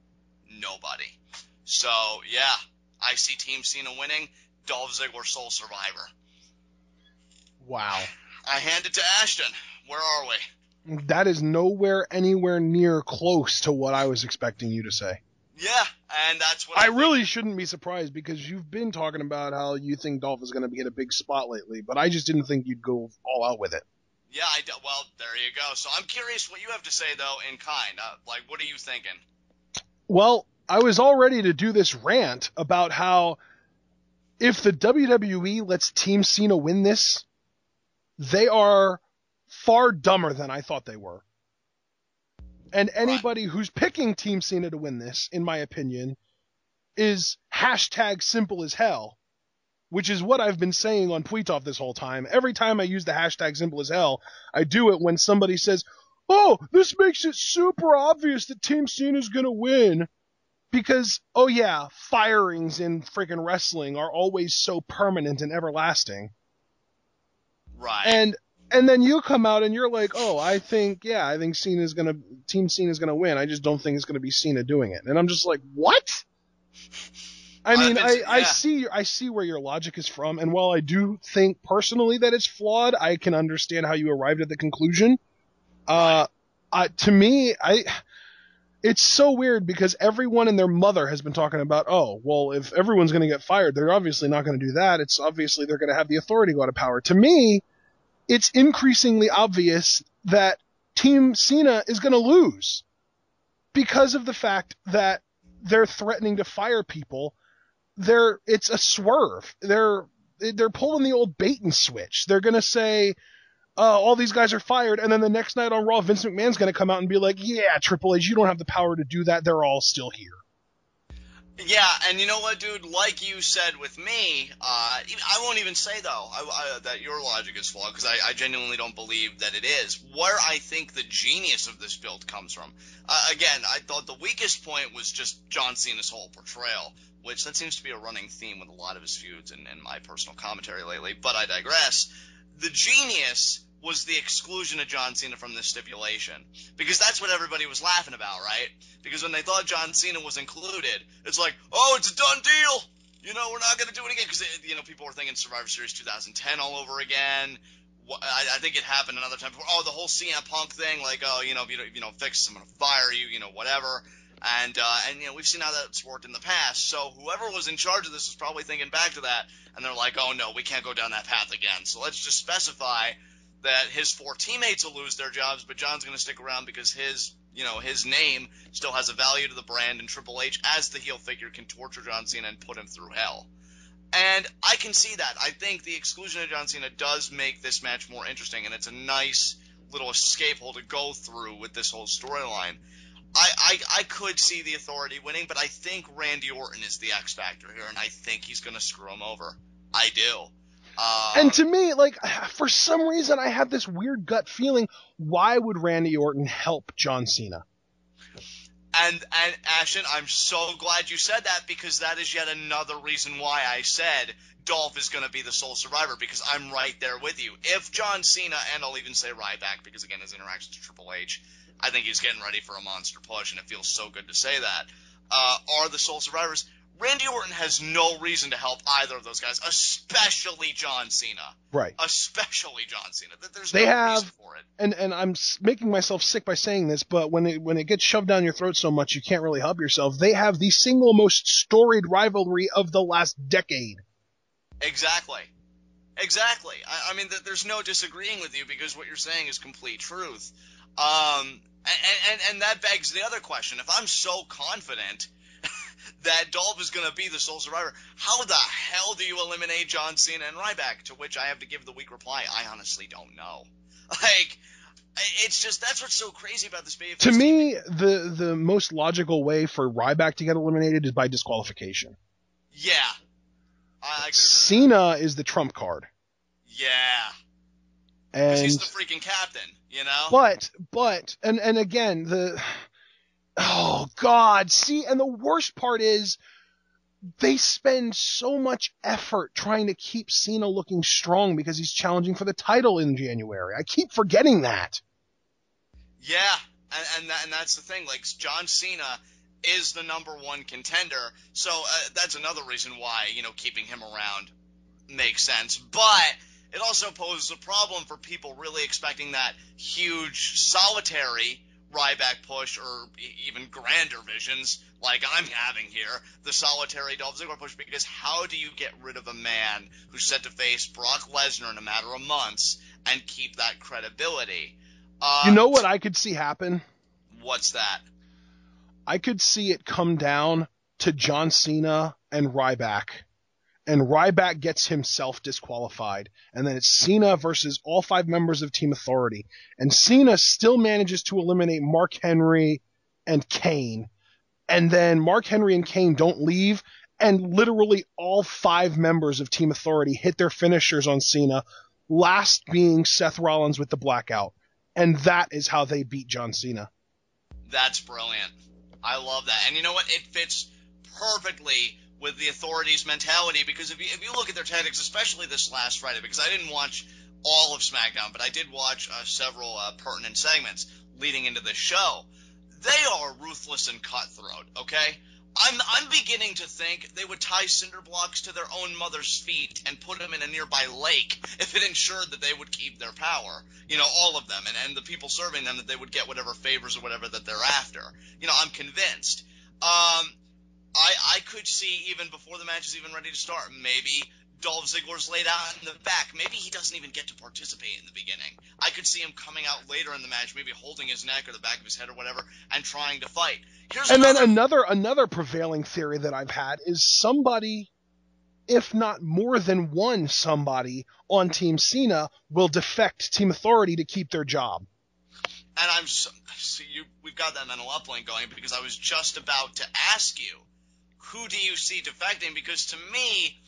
Nobody. So, yeah, I see Team Cena winning, Dolph Ziggler sole survivor. Wow. I hand it to Ashton. Where are we? That is anywhere near close to what I was expecting you to say. Yeah, and that's what I really shouldn't be surprised because you've been talking about how you think Dolph is going to get a big spot lately, but I just didn't think you'd go all out with it. Yeah, well, there you go. So I'm curious what you have to say, though, in kind. What are you thinking? Well, I was all ready to do this rant about how if the WWE lets Team Cena win this, they are far dumber than I thought they were. And anybody who's picking Team Cena to win this, in my opinion, is #simple as hell. which is what I've been saying on Tweetoff this whole time. Every time I use the hashtag simple as hell, I do it when somebody says, oh, this makes it super obvious that Team Cena's going to win. Because, oh yeah, firings in freaking wrestling are always so permanent and everlasting. Right. And then you come out and you're like, oh, I think Team Cena's gonna win. I just don't think it's gonna be Cena doing it. And I'm just like, what? I mean, I see where your logic is from, and while I do think personally that it's flawed, I can understand how you arrived at the conclusion. Right. To me, it's so weird because everyone and their mother has been talking about, oh, well, if everyone's going to get fired, they're obviously not going to do that. It's obviously they're going to have the authority go out of power. To me, it's increasingly obvious that Team Cena is going to lose because of the fact that they're threatening to fire people. It's a swerve. They're pulling the old bait and switch. They're going to say, all these guys are fired, and then the next night on Raw, Vince McMahon's going to come out and be like, yeah, Triple H, you don't have the power to do that. They're all still here. Yeah, and you know what, dude? Like you said with me, I won't even say, though, that your logic is flawed, because I genuinely don't believe that it is. Where I think the genius of this build comes from, again, I thought the weakest point was just John Cena's whole portrayal, which that seems to be a running theme with a lot of his feuds and my personal commentary lately, but I digress. The genius was the exclusion of John Cena from this stipulation. Because that's what everybody was laughing about, right? Because when they thought John Cena was included, it's like, oh, it's a done deal! You know, we're not going to do it again. Because, people were thinking Survivor Series 2010 all over again. I think it happened another time before. Oh, the whole CM Punk thing, like, oh, if you don't fix, I'm going to fire you, whatever. And we've seen how that's worked in the past. So whoever was in charge of this was probably thinking back to that, and they're like, oh, no, we can't go down that path again. So let's just specify that his 4 teammates will lose their jobs, but John's going to stick around because his name still has a value to the brand, and Triple H, as the heel figure, can torture John Cena and put him through hell. And I can see that. I think the exclusion of John Cena does make this match more interesting, and it's a nice little escape hole to go through with this whole storyline. I could see the Authority winning, but I think Randy Orton is the X factor here, and I think he's going to screw him over. I do. And to me, for some reason, I have this weird gut feeling, why would Randy Orton help John Cena? And Ashton, I'm so glad you said that, because that is yet another reason why I said Dolph is going to be the sole survivor, because I'm right there with you. If John Cena, and I'll even say Ryback, because again, his interactions with Triple H, I think he's getting ready for a monster push, and it feels so good to say that, are the sole survivors, Randy Orton has no reason to help either of those guys, especially John Cena. Right. Especially John Cena. There's no reason for it. And I'm making myself sick by saying this, but when it gets shoved down your throat so much you can't really help yourself, they have the single most storied rivalry of the last decade. Exactly. I mean, there's no disagreeing with you, because what you're saying is complete truth. And that begs the other question. If I'm so confident that Dolph is going to be the sole survivor, how the hell do you eliminate John Cena and Ryback? To which I have to give the weak reply, I honestly don't know. It's just, that's what's so crazy about this baby. To me, the most logical way for Ryback to get eliminated is by disqualification. Yeah. I agree. Cena is the trump card. Yeah. And he's the freaking captain, But, and again, oh, God. See, and the worst part is they spend so much effort trying to keep Cena looking strong because he's challenging for the title in January. I keep forgetting that. Yeah, and that's the thing. Like, John Cena is the number 1 contender, so that's another reason why, keeping him around makes sense. But it also poses a problem for people really expecting that huge solitary Ryback push, or even grander visions like I'm having here, the solitary Dolph Ziggler push, because how do you get rid of a man who's set to face Brock Lesnar in a matter of months and keep that credibility? You know what I could see happen? What's that? I could see it come down to John Cena and Ryback, and Ryback gets himself disqualified, and then it's Cena versus all 5 members of Team Authority, and Cena still manages to eliminate Mark Henry and Kane, and then Mark Henry and Kane don't leave, and literally all 5 members of Team Authority hit their finishers on Cena, last being Seth Rollins with the blackout. And that is how they beat John Cena. That's brilliant. I love that. And you know what? It fits perfectly with the Authority's mentality, because if you look at their tactics, especially this last Friday, because I didn't watch all of SmackDown, but I did watch several pertinent segments leading into the show. They are ruthless and cutthroat, okay? I'm beginning to think they would tie cinder blocks to their own mother's feet and put them in a nearby lake if it ensured that they would keep their power. You know, all of them, and the people serving them, that they would get whatever favors or whatever that they're after. You know, I'm convinced. I could see, even before the match is even ready to start, maybe Dolph Ziggler's laid out in the back. Maybe he doesn't even get to participate in the beginning. I could see him coming out later in the match, maybe holding his neck or the back of his head or whatever, and trying to fight. Then another prevailing theory that I've had is somebody, if not more than one somebody on Team Cena, will defect Team Authority to keep their job. And we've got that mental uplink going, because I was just about to ask you, who do you see defecting? Because to me,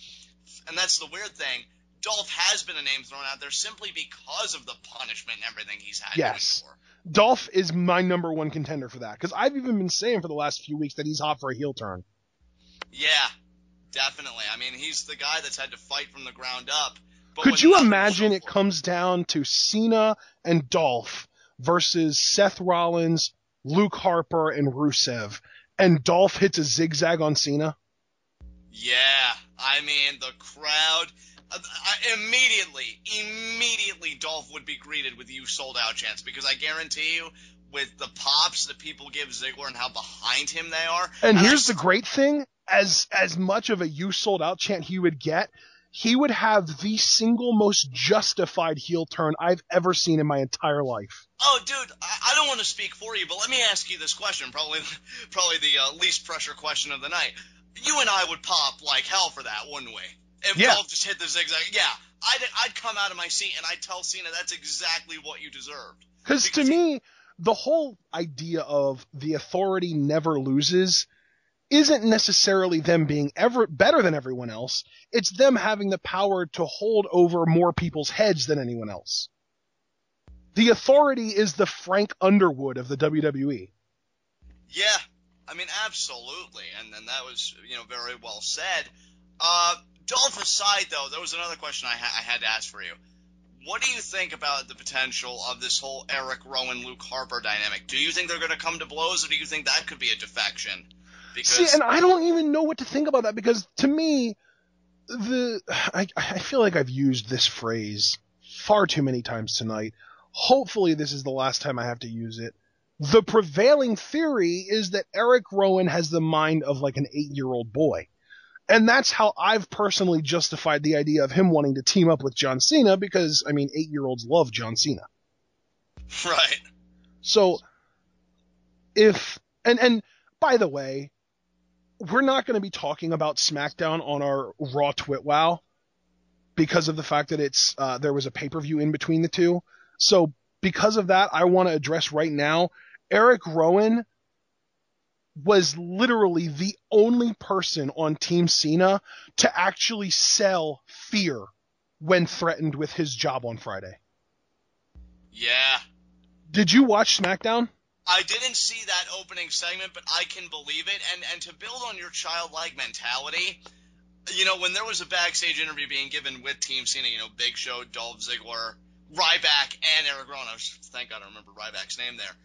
and that's the weird thing, Dolph has been a name thrown out there simply because of the punishment and everything he's had. Yes. Dolph is my number one contender for that, because I've even been saying for the last few weeks that he's hot for a heel turn. Yeah, definitely. I mean, he's the guy that's had to fight from the ground up. Could you imagine it comes down to Cena and Dolph versus Seth Rollins, Luke Harper, and Rusev, and Dolph hits a zigzag on Cena? Yeah, I mean, the crowd, immediately Dolph would be greeted with "you sold out" chants, because I guarantee you, with the pops that people give Ziggler and how behind him they are. And here's the great thing, as much of a "you sold out" chant he would get, he would have the single most justified heel turn I've ever seen in my entire life. Oh, dude, I don't want to speak for you, but let me ask you this question, probably the least pressure question of the night. You and I would pop like hell for that, wouldn't we? If Dolph just hit the zigzag, yeah, I'd come out of my seat and I'd tell Cena that's exactly what you deserved. Because to me, the whole idea of the Authority never loses isn't necessarily them being ever better than everyone else. It's them having the power to hold over more people's heads than anyone else. The Authority is the Frank Underwood of the WWE. Yeah, I mean, absolutely, and that was, very well said. Dolph aside, though, there was another question I had to ask for you. What do you think about the potential of this whole Eric Rowan, Luke Harper dynamic? Do you think they're going to come to blows, or do you think that could be a defection? See, and I don't even know what to think about that, because to me, I feel like I've used this phrase far too many times tonight. Hopefully this is the last time I have to use it. The prevailing theory is that Eric Rowan has the mind of like an 8-year-old boy. And that's how I've personally justified the idea of him wanting to team up with John Cena, because, 8-year-olds love John Cena. Right. So, and by the way, we're not going to be talking about SmackDown on our Raw TwitWow because of the fact that there was a pay-per-view in between the two. So, because of that, I want to address right now, Eric Rowan was literally the only person on Team Cena to actually sell fear when threatened with his job on Friday. Yeah. Did you watch SmackDown? I didn't see that opening segment, but I can believe it. And to build on your childlike mentality, when there was a backstage interview being given with Team Cena, Big Show, Dolph Ziggler, Ryback, and Eric Rowan. Thank God I remember Ryback's name there.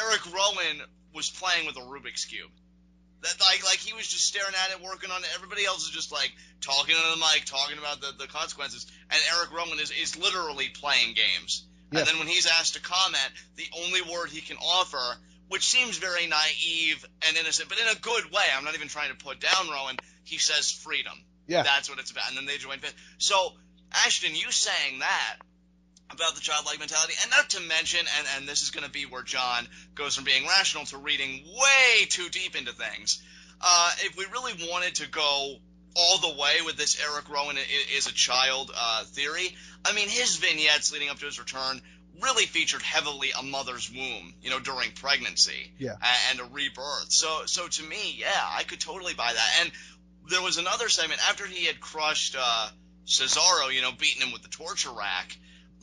Eric Rowan was playing with a Rubik's Cube. That like he was just staring at it, working on it. Everybody else is just like talking on the mic, talking about the consequences. And Eric Rowan is literally playing games. Yeah. And then when he's asked to comment, the only word he can offer, which seems very naive and innocent, but in a good way, I'm not even trying to put down Rowan, he says freedom. Yeah. That's what it's about. And then they join. So, Ashton, you saying that about the childlike mentality, and not to mention, and this is going to be where John goes from being rational to reading way too deep into things. If we really wanted to go all the way with this Eric Rowan is a child theory, his vignettes leading up to his return really featured heavily a mother's womb, during pregnancy and a rebirth. So to me, yeah, I could totally buy that. And there was another segment after he had crushed Cesaro, beating him with the torture rack.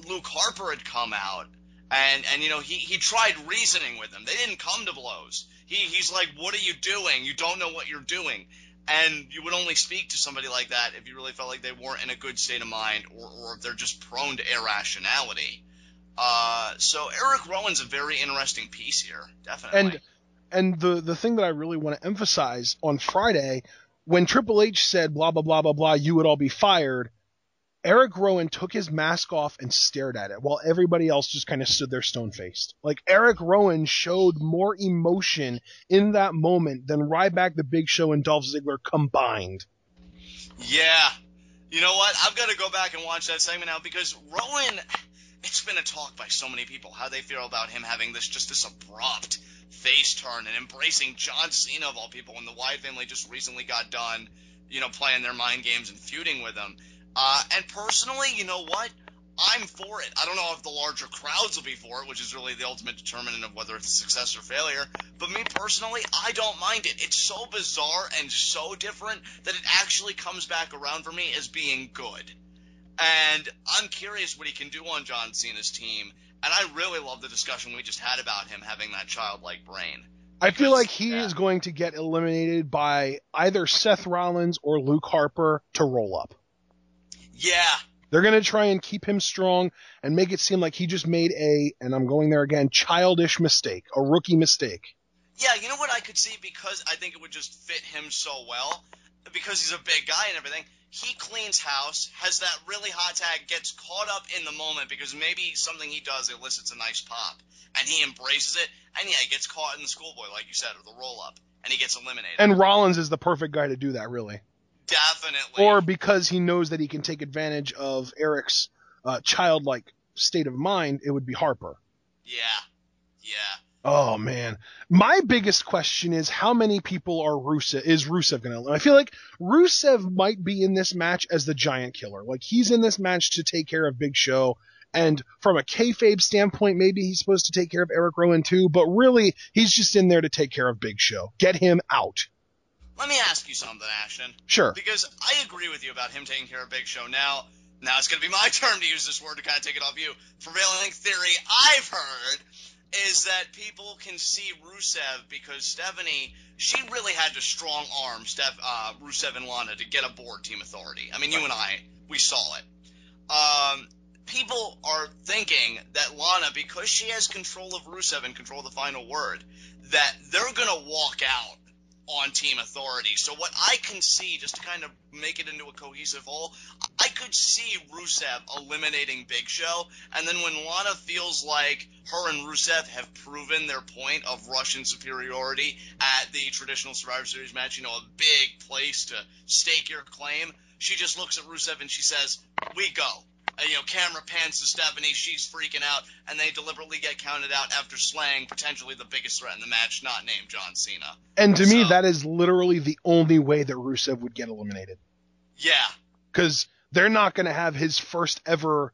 Luke Harper had come out, and he tried reasoning with him. They didn't come to blows. He's like, what are you doing? You don't know what you're doing. And you would only speak to somebody like that if you really felt like they weren't in a good state of mind, or if they're just prone to irrationality. So Eric Rowan's a very interesting piece here, definitely. And the thing that I really want to emphasize on Friday, when Triple H said blah blah blah blah blah, you would all be fired, Eric Rowan took his mask off and stared at it while everybody else just kind of stood there stone-faced. Like, Eric Rowan showed more emotion in that moment than Ryback, the Big Show, and Dolph Ziggler combined. Yeah. You know what? I've got to go back and watch that segment now, because Rowan, it's been a talk by so many people how they feel about him having this abrupt face turn and embracing John Cena of all people when the Wyatt family just recently got done, playing their mind games and feuding with him. And personally, you know what? I'm for it. I don't know if the larger crowds will be for it, which is really the ultimate determinant of whether it's a success or failure. But me personally, I don't mind it. It's so bizarre and so different that it actually comes back around for me as being good. And I'm curious what he can do on John Cena's team. And I really love the discussion we just had about him having that childlike brain. I feel like he is going to get eliminated by either Seth Rollins or Luke Harper to roll up. Yeah. They're going to try and keep him strong and make it seem like he just made and I'm going there again, childish mistake, a rookie mistake. Yeah, you know what I could see, because I think it would just fit him so well, because he's a big guy and everything. He cleans house, has that really hot tag, gets caught up in the moment because maybe something he does elicits a nice pop, and he embraces it, and yeah, he gets caught in the schoolboy, like you said, or the roll-up, and he gets eliminated. And Rollins is the perfect guy to do that, really. Definitely. Or because he knows that he can take advantage of Eric's childlike state of mind, it would be Harper. Yeah. Oh, man. My biggest question is, how many people is Rusev going to eliminate? I feel like Rusev might be in this match as the giant killer. Like, he's in this match to take care of Big Show. And from a kayfabe standpoint, maybe he's supposed to take care of Eric Rowan too. But really, he's just in there to take care of Big Show. Get him out. Let me ask you something, Ashton. Sure. Because I agree with you about him taking care of Big Show. Now it's going to be my turn to use this word to kind of take it off you. Prevailing theory I've heard is that people can see Rusev because Stephanie, she really had to strong arm Rusev and Lana to get aboard Team Authority. I mean, you and I, we saw it. People are thinking that Lana, because she has control of Rusev and control of the final word, that they're going to walk out on Team Authority. So what I can see, just to kind of make it into a cohesive whole, I could see Rusev eliminating Big Show, and then when Lana feels like her and Rusev have proven their point of Russian superiority at the traditional Survivor Series match, a big place to stake your claim, she just looks at Rusev and she says, we go. Camera pans to Stephanie, she's freaking out, and they deliberately get counted out after slaying potentially the biggest threat in the match, not named John Cena. And to me, that is literally the only way that Rusev would get eliminated. Yeah. Because they're not going to have his first ever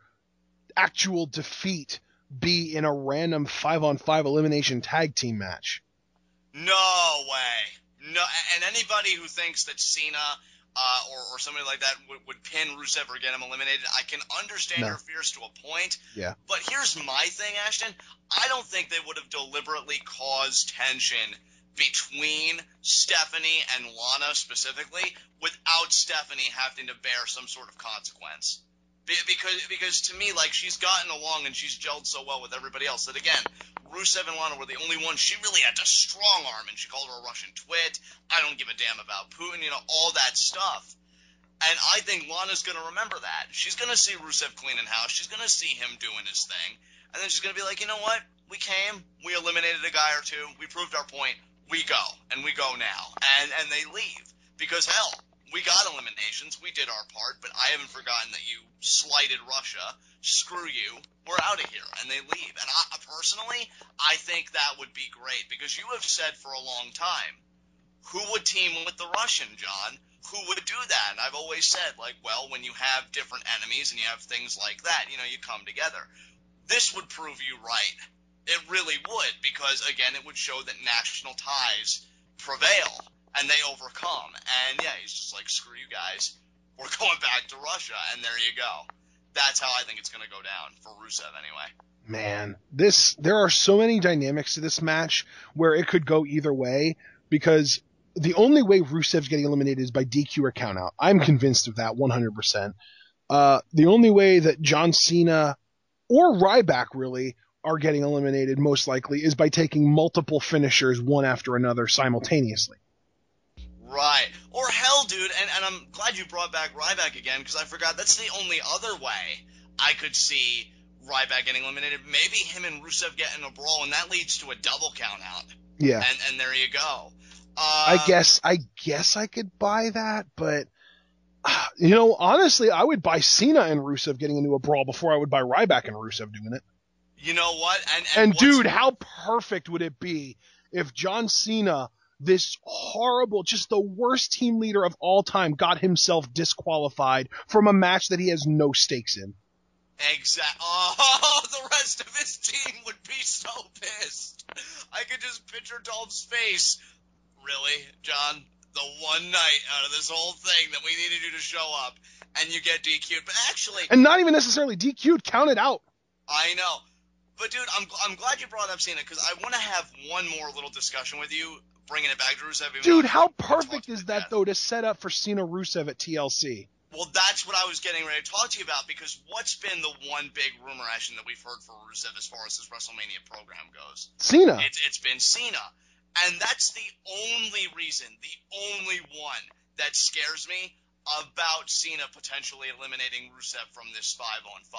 actual defeat be in a random 5-on-5 elimination tag team match. No way. No, and anybody who thinks that Cena or somebody like that would pin Rusev or get him eliminated, I can understand your fears to a point. Yeah. But here's my thing, Ashton. I don't think they would have deliberately caused tension between Stephanie and Lana specifically without Stephanie having to bear some sort of consequence. Because to me, like, she's gotten along and she's gelled so well with everybody else that, again, Rusev and Lana were the only ones she really had to strong arm, and she called her a Russian twit. I don't give a damn about Putin, all that stuff. And I think Lana's going to remember that. She's going to see Rusev cleaning house. She's going to see him doing his thing. And then she's going to be like, you know what? We came. We eliminated a guy or two. We proved our point. We go. And we go now. And they leave. Because, hell, we got eliminations. We did our part. But I haven't forgotten that you slighted Russia. Screw you. We're out of here. And they leave. And personally, I think that would be great. Because you have said for a long time, who would team with the Russian, John? Who would do that? And I've always said, when you have different enemies and you have things like that, you come together. This would prove you right. It really would, because, again, it would show that national ties prevail. and they overcome. And yeah, he's just like, screw you guys, we're going back to Russia, and there you go. That's how I think it's going to go down for Rusev anyway. Man, there are so many dynamics to this match where it could go either way, because the only way Rusev's getting eliminated is by DQ or countout. I'm convinced of that 100%. The only way that John Cena or Ryback really are getting eliminated most likely is by taking multiple finishers one after another simultaneously. Right. Or hell, dude, and I'm glad you brought back Ryback again, because I forgot that's the only other way I could see Ryback getting eliminated. Maybe him and Rusev get in a brawl, and that leads to a double count out. Yeah. And there you go. I guess I could buy that, but honestly, I would buy Cena and Rusev getting into a brawl before I would buy Ryback and Rusev doing it. You know what? And dude, how perfect would it be if John Cena, this horrible, just the worst team leader of all time, got himself disqualified from a match that he has no stakes in? Exactly. Oh, the rest of his team would be so pissed. I could just picture Dolph's face. Really, John? The one night out of this whole thing that we needed you to show up, and you get DQ'd. But actually... And not even necessarily DQ'd, counted out. I know. But, dude, I'm glad you brought up Cena, because I want to have one more little discussion with you, bringing it back to Rusev. Dude, how perfect is that, though, to set up for Cena Rusev at TLC? Well, that's what I was getting ready to talk to you about, because what's been the one big rumor, Ashton, that we've heard for Rusev as far as his WrestleMania program goes? Cena. It's been Cena. And that's the only reason, the only one that scares me about Cena potentially eliminating Rusev from this 5-on-5.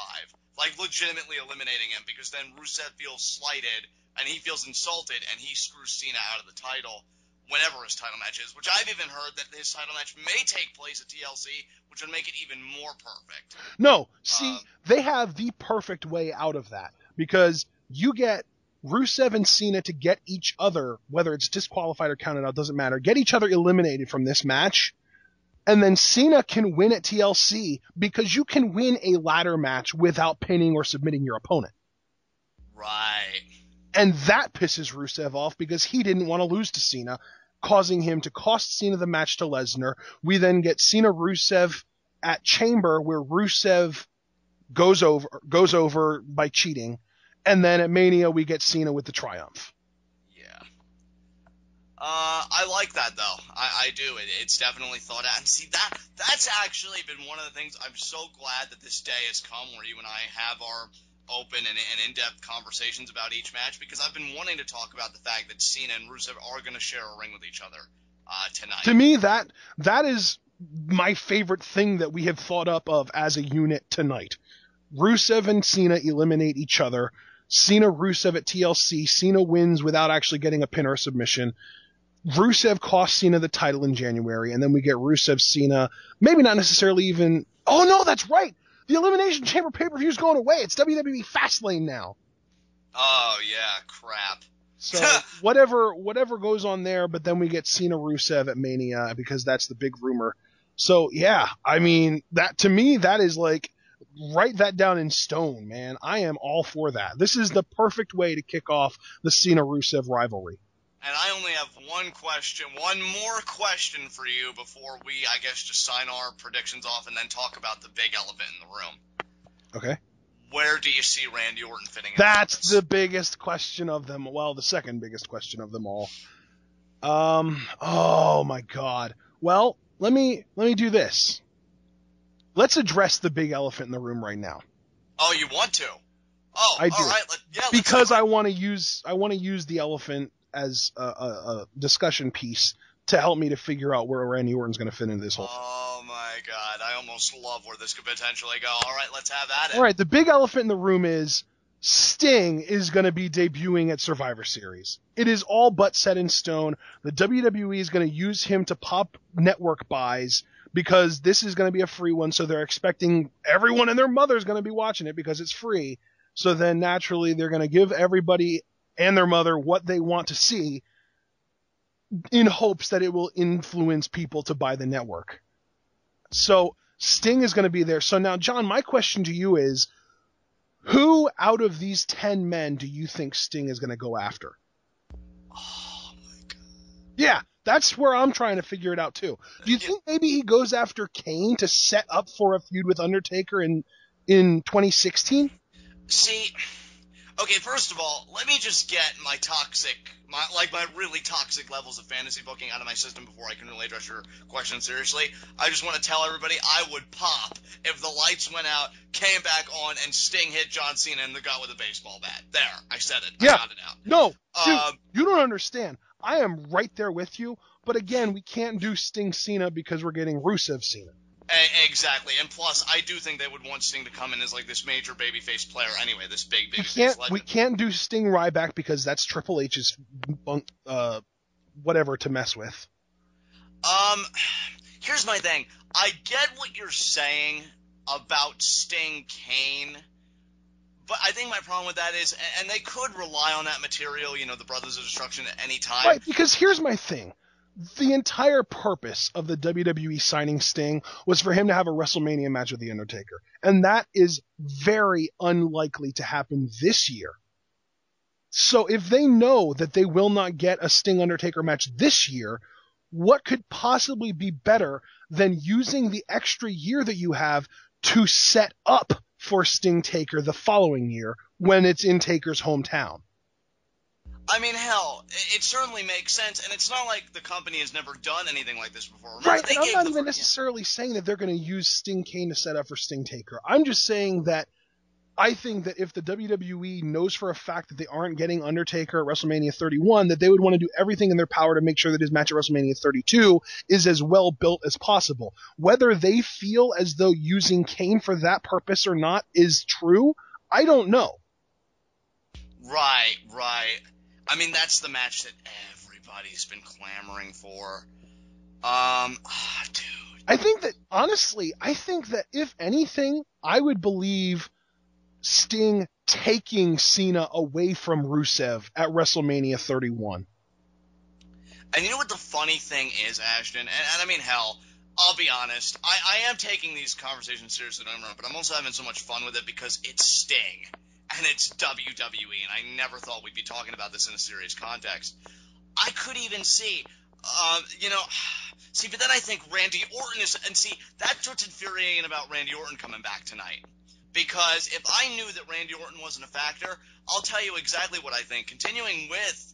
Like, legitimately eliminating him, because then Rusev feels slighted, and he feels insulted, and he screws Cena out of the title whenever his title match is, which I've even heard that his title match may take place at TLC, which would make it even more perfect. No, see, they have the perfect way out of that, because you get Rusev and Cena to get each other, whether it's disqualified or counted out, doesn't matter, get each other eliminated from this match, and then Cena can win at TLC, because you can win a ladder match without pinning or submitting your opponent. Right. And that pisses Rusev off, because he didn't want to lose to Cena, causing him to cost Cena the match to Lesnar. We then get Cena-Rusev at Chamber, where Rusev goes over by cheating. And then at Mania, we get Cena with the triumph. Yeah. I like that, though. I do. It's definitely thought out. And see, that's actually been one of the things. I'm so glad that this day has come where you and I have our open and in-depth conversations about each match, because I've been wanting to talk about the fact that Cena and Rusev are going to share a ring with each other tonight. To me, that is my favorite thing that we have thought up of as a unit tonight. Rusev and Cena eliminate each other. Cena-Rusev at TLC. Cena wins without actually getting a pin or a submission. Rusev costs Cena the title in January, and then we get Rusev-Cena. Maybe not necessarily even... Oh, no, that's right! The Elimination Chamber pay-per-view is going away. It's WWE Fastlane now. Oh, yeah, crap. So whatever goes on there, but then we get Cena-Rusev at Mania, because that's the big rumor. So, yeah, I mean, that to me, that is like... Write that down in stone, man. I am all for that. This is the perfect way to kick off the Cena-Rusev rivalry. And I only have one more question for you before we, I guess, just sign our predictions off and then talk about the big elephant in the room. Okay. Where do you see Randy Orton fitting in? That's the biggest question of them. Well, the second biggest question of them all. Oh my God. Well, let me do this. Let's address the big elephant in the room right now. Oh, you want to? Oh, I do. All right. Because I want to use the elephant as a discussion piece to help me to figure out where Randy Orton's going to fit into this whole thing. Oh my God, I almost love where this could potentially go. All right, let's have at it. All right, the big elephant in the room is Sting is going to be debuting at Survivor Series. It is all but set in stone. The WWE is going to use him to pop network buys, because this is going to be a free one, so they're expecting everyone and their mother's going to be watching it because it's free. So then naturally they're going to give everybody and their mother what they want to see in hopes that it will influence people to buy the network. So Sting is going to be there. So now, John, my question to you is, who out of these 10 men do you think Sting is going to go after? Oh my God. Yeah, That's where I'm trying to figure it out too. Do you think maybe he goes after Kane to set up for a feud with Undertaker in 2016? See, okay, first of all, let me just get my really toxic levels of fantasy booking out of my system before I can really address your question seriously. I just want to tell everybody I would pop if the lights went out, came back on, and Sting hit John Cena in the gut with a baseball bat. There, I said it. Yeah. I got it out. No, dude, you don't understand. I am right there with you, but again, we can't do Sting Cena because we're getting Rusev Cena. Exactly, and plus, I do think they would want Sting to come in as like this major babyface player anyway, this big babyface legend. We can't do Sting Ryback because that's Triple H's whatever to mess with. Here's my thing. I get what you're saying about Sting Kane, but I think my problem with that is, and they could rely on that material, the Brothers of Destruction at any time. Right, because here's my thing. The entire purpose of the WWE signing Sting was for him to have a WrestleMania match with The Undertaker. And that is very unlikely to happen this year. So if they know that they will not get a Sting Undertaker match this year, what could possibly be better than using the extra year that you have to set up for Sting Taker the following year when it's in Taker's hometown? I mean, hell, it certainly makes sense, and it's not like the company has never done anything like this before. Remember, right, and I'm not even necessarily saying that they're going to use Sting Kane to set up for Sting Taker. I'm just saying that I think that if the WWE knows for a fact that they aren't getting Undertaker at WrestleMania 31, that they would want to do everything in their power to make sure that his match at WrestleMania 32 is as well built as possible. Whether they feel as though using Kane for that purpose or not is true, I don't know. Right. I mean, that's the match that everybody's been clamoring for. Dude. I think that if anything, I would believe Sting taking Cena away from Rusev at WrestleMania 31. And you know what the funny thing is, Ashton? And I mean, hell, I'll be honest. I am taking these conversations seriously, but I'm also having so much fun with it because it's Sting. And it's WWE, and I never thought we'd be talking about this in a serious context. I could even see, but then I think Randy Orton is, and see, that's what's infuriating about Randy Orton coming back tonight. Because if I knew that Randy Orton wasn't a factor, I'll tell you exactly what I think. Continuing with,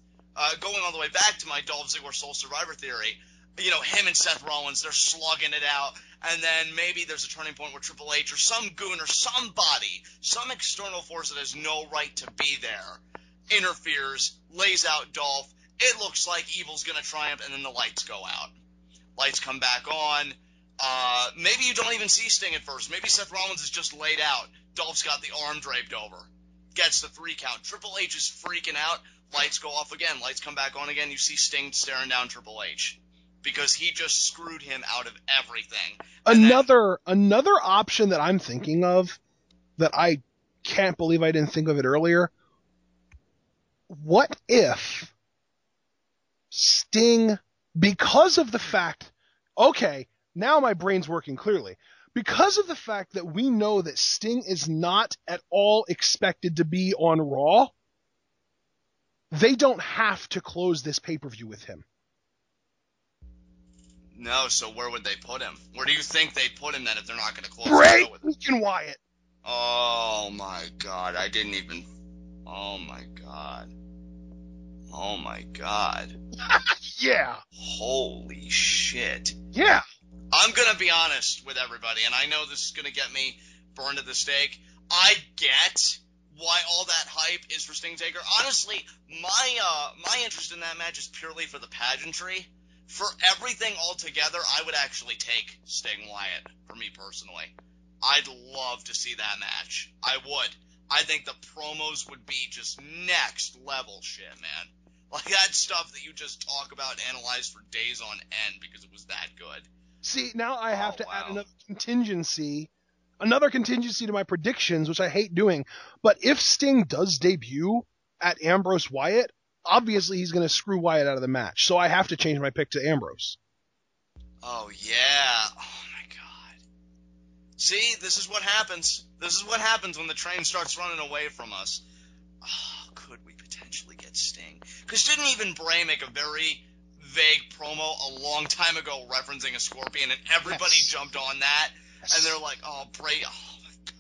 going all the way back to my Dolph Ziggler Soul Survivor theory, him and Seth Rollins, they're slugging it out, and then maybe there's a turning point where Triple H or some goon or somebody, some external force that has no right to be there, interferes, lays out Dolph. It looks like evil's going to triumph, and then the lights go out. Lights come back on. Maybe you don't even see Sting at first. Maybe Seth Rollins is just laid out. Dolph's got the arm draped over. Gets the 3 count. Triple H is freaking out. Lights go off again. Lights come back on again. You see Sting staring down Triple H. Because he just screwed him out of everything. Another option that I'm thinking of that I can't believe I didn't think of it earlier. What if Sting, because of the fact, okay, now my brain's working clearly. Because of the fact that we know that Sting is not at all expected to be on Raw, they don't have to close this pay-per-view with him. No, so where would they put him? Where do you think they put him then if they're not going to close Bray the show with him? Freaking Wyatt. Oh my god, I didn't even... Oh my god. Oh my god. Yeah. Holy shit. Yeah. I'm going to be honest with everybody, and I know this is going to get me burned at the stake. I get why all that hype is for Sting Taker. Honestly, my interest in that match is purely for the pageantry. For everything altogether, I would actually take Sting Wyatt, for me personally. I'd love to see that match. I would. I think the promos would be just next level shit, man. Like that stuff that you just talk about and analyze for days on end because it was that good. See, now I have to add another contingency to my predictions, which I hate doing. But if Sting does debut at Ambrose Wyatt, obviously he's going to screw Wyatt out of the match. So I have to change my pick to Ambrose. Oh, yeah. Oh, my God. See, this is what happens. This is what happens when the train starts running away from us. Oh, could we potentially get Sting? Because didn't even Bray make a very, vague promo a long time ago referencing a scorpion, and everybody jumped on that, and they're like, oh, Bray, oh my God.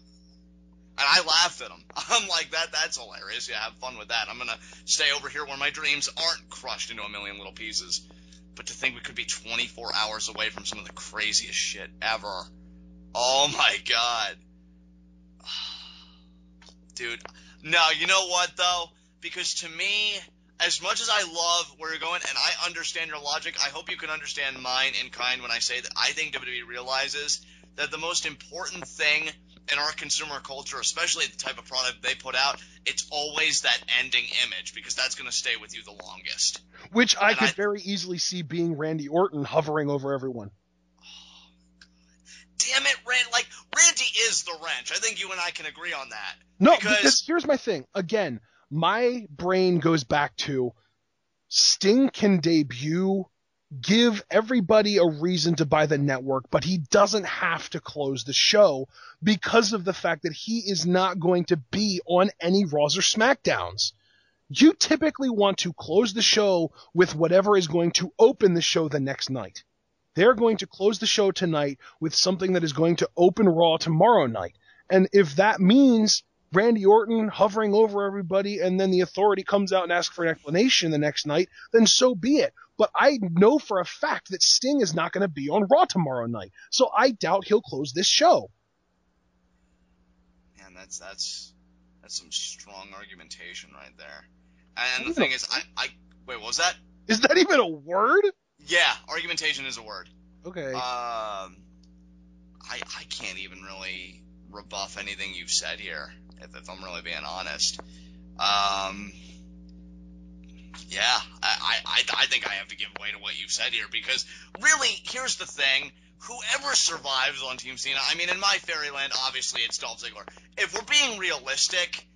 And I laughed at them. I'm like, that's hilarious. Yeah, have fun with that. I'm going to stay over here where my dreams aren't crushed into a million little pieces. But to think we could be 24 hours away from some of the craziest shit ever. Oh my God. Dude. No, you know what, though? Because to me, as much as I love where you're going, and I understand your logic, I hope you can understand mine in kind when I say that I think WWE realizes that the most important thing in our consumer culture, especially the type of product they put out, it's always that ending image, because that's going to stay with you the longest. Which I could very easily see being Randy Orton hovering over everyone. Oh, damn it, Randy is the wrench. I think you and I can agree on that. No, because here's my thing. Again, my brain goes back to Sting can debut, give everybody a reason to buy the network, but he doesn't have to close the show because of the fact that he is not going to be on any Raws or SmackDowns. You typically want to close the show with whatever is going to open the show the next night. They're going to close the show tonight with something that is going to open Raw tomorrow night. And if that means Randy Orton hovering over everybody and then the Authority comes out and asks for an explanation the next night, then so be it. But I know for a fact that Sting is not going to be on Raw tomorrow night. So I doubt he'll close this show. Man, that's some strong argumentation right there. And the thing is, wait, what was that? Is that even a word? Yeah, argumentation is a word. Okay. I can't even really rebuff anything you've said here, if I'm really being honest. Yeah, I think I have to give way to what you've said here, because really, here's the thing. Whoever survives on Team Cena, I mean, in my fairyland, obviously it's Dolph Ziggler. If we're being realistic,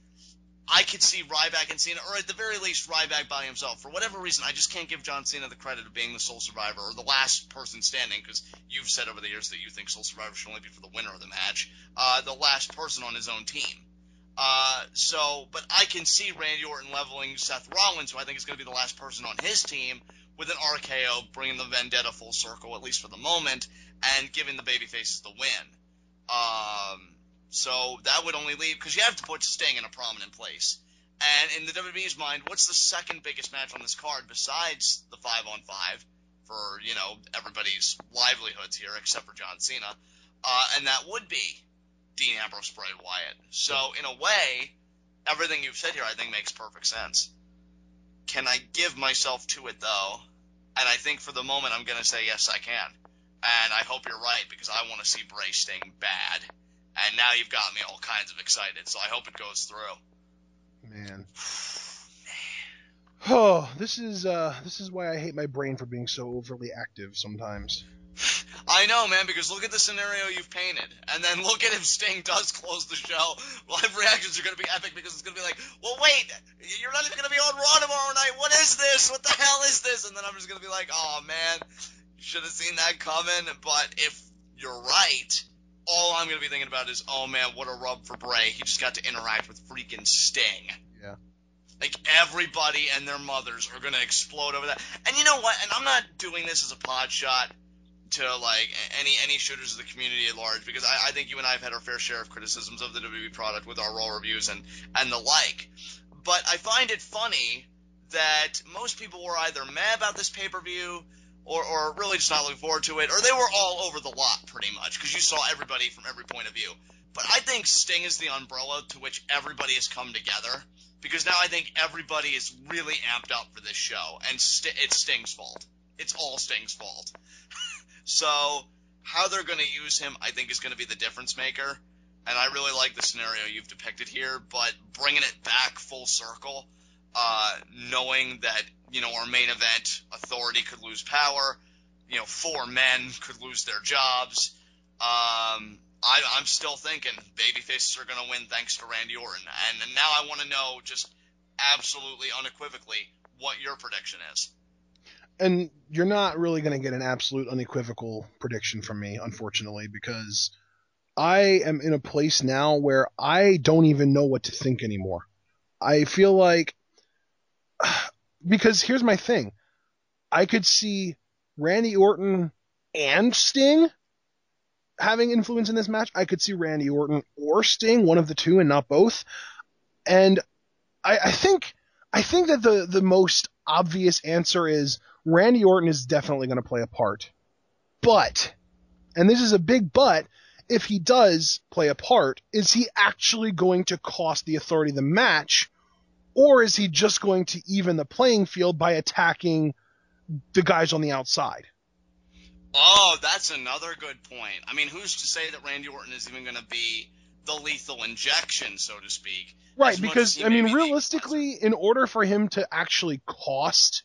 I could see Ryback and Cena, or at the very least Ryback by himself. For whatever reason, I just can't give John Cena the credit of being the sole survivor, or the last person standing, because you've said over the years that you think sole survivor should only be for the winner of the match, the last person on his own team. But I can see Randy Orton leveling Seth Rollins, who I think is going to be the last person on his team, with an RKO, bringing the Vendetta full circle, at least for the moment, and giving the babyfaces the win. So that would only leave, because you have to put Sting in a prominent place. And in the WWE's mind, what's the second biggest match on this card besides the 5-on-5 for, everybody's livelihoods here, except for John Cena? And that would be Dean Ambrose, Bray Wyatt. So in a way, everything you've said here I think makes perfect sense. Can I give myself to it, though? And I think for the moment I'm going to say yes, I can. And I hope you're right, because I want to see Bray Sting bad. And now you've got me all kinds of excited, so I hope it goes through. Man. Oh, this is why I hate my brain for being so overly active sometimes. I know, man, because look at the scenario you've painted, and then look at if Sting does close the show. Live reactions are going to be epic, because it's going to be like, well, wait, you're not even going to be on Raw tomorrow night. What is this? What the hell is this? And then I'm just going to be like, oh, man, you should have seen that coming. But if you're right, all I'm going to be thinking about is, oh, man, what a rub for Bray. He just got to interact with freaking Sting. Yeah. Like, everybody and their mothers are going to explode over that. And you know what? And I'm not doing this as a pod shot to, like, any shooters of the community at large, because I think you and I have had our fair share of criticisms of the WWE product with our Raw reviews and the like. But I find it funny that most people were either mad about this pay-per-view or really just not looking forward to it, or they were all over the lot pretty much, because you saw everybody from every point of view. But I think Sting is the umbrella to which everybody has come together, because now I think everybody is really amped up for this show, and it's Sting's fault. It's all Sting's fault. So how they're going to use him, I think, is going to be the difference maker. And I really like the scenario you've depicted here, but bringing it back full circle, knowing that, our main event, Authority could lose power, 4 men could lose their jobs. I'm still thinking babyfaces are going to win thanks to Randy Orton. And now I want to know just absolutely unequivocally what your prediction is. And you're not really going to get an absolute unequivocal prediction from me, unfortunately, because I am in a place now where I don't even know what to think anymore. I feel like, because here's my thing. I could see Randy Orton and Sting having influence in this match. I could see Randy Orton or Sting, one of the two and not both. And I think that the most obvious answer is Randy Orton is definitely going to play a part. But, and this is a big but, if he does play a part, is he actually going to cost the Authority the match, or is he just going to even the playing field by attacking the guys on the outside? Oh, that's another good point. I mean, who's to say that Randy Orton is even going to be the lethal injection, so to speak? Right, because, I mean, realistically, in order for him to actually cost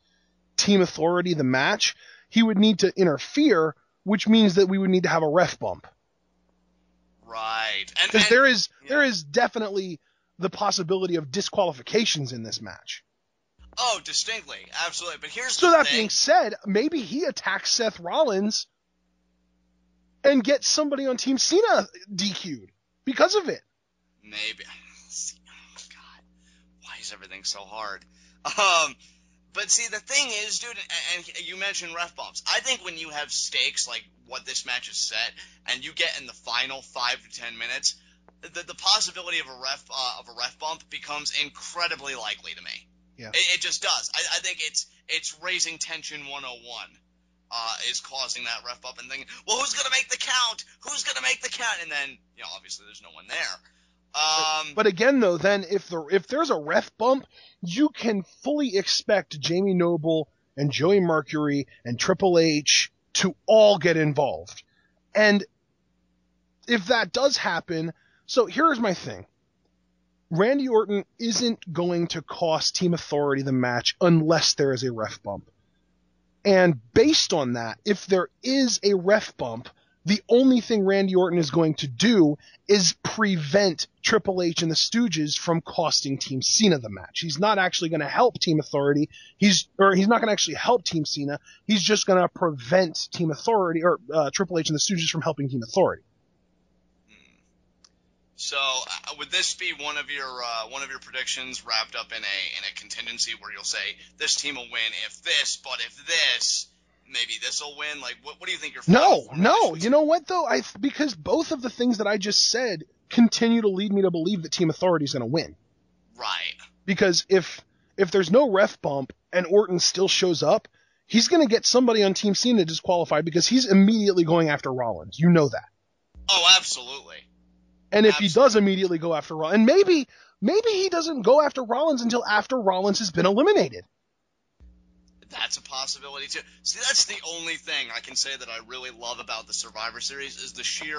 Team Authority the match, he would need to interfere, which means that we would need to have a ref bump. Right. Because there is definitely the possibility of disqualifications in this match. Oh, distinctly. Absolutely. But here's so the that thing. being said, maybe he attacks Seth Rollins and gets somebody on Team Cena DQ'd because of it. Maybe. Oh, God. Why is everything so hard? But see, the thing is, dude, and you mentioned ref bumps. I think when you have stakes like what this match is set, and you get in the final 5 to 10 minutes, the possibility of a ref bump becomes incredibly likely to me. Yeah. It just does. I think it's raising tension 101. Is causing that ref bump and thinking, well, who's gonna make the count? Who's gonna make the count? And then, obviously there's no one there. But again, though, then if there's a ref bump, you can fully expect Jamie Noble and Joey Mercury and Triple H to all get involved. And if that does happen, so here's my thing. Randy Orton isn't going to cost Team Authority the match unless there is a ref bump. And based on that, if there is a ref bump, the only thing Randy Orton is going to do is prevent Triple H and the Stooges from costing Team Cena the match. He's not actually going to help Team Authority. He's not going to actually help Team Cena. He's just going to prevent Team Authority or Triple H and the Stooges from helping Team Authority. So would this be one of your predictions wrapped up in a contingency where you'll say this team will win if this, but if this, maybe this will win? Like, what do you think your No. You know what though? Because both of the things that I just said continue to lead me to believe that Team Authority is going to win. Right. Because if there's no ref bump and Orton still shows up, he's going to get somebody on Team Cena disqualified because he's immediately going after Rollins. You know that. Oh, absolutely. And if he does immediately go after Rollins, and maybe he doesn't go after Rollins until after Rollins has been eliminated. That's a possibility too. See, that's the only thing I can say that I really love about the Survivor Series is the sheer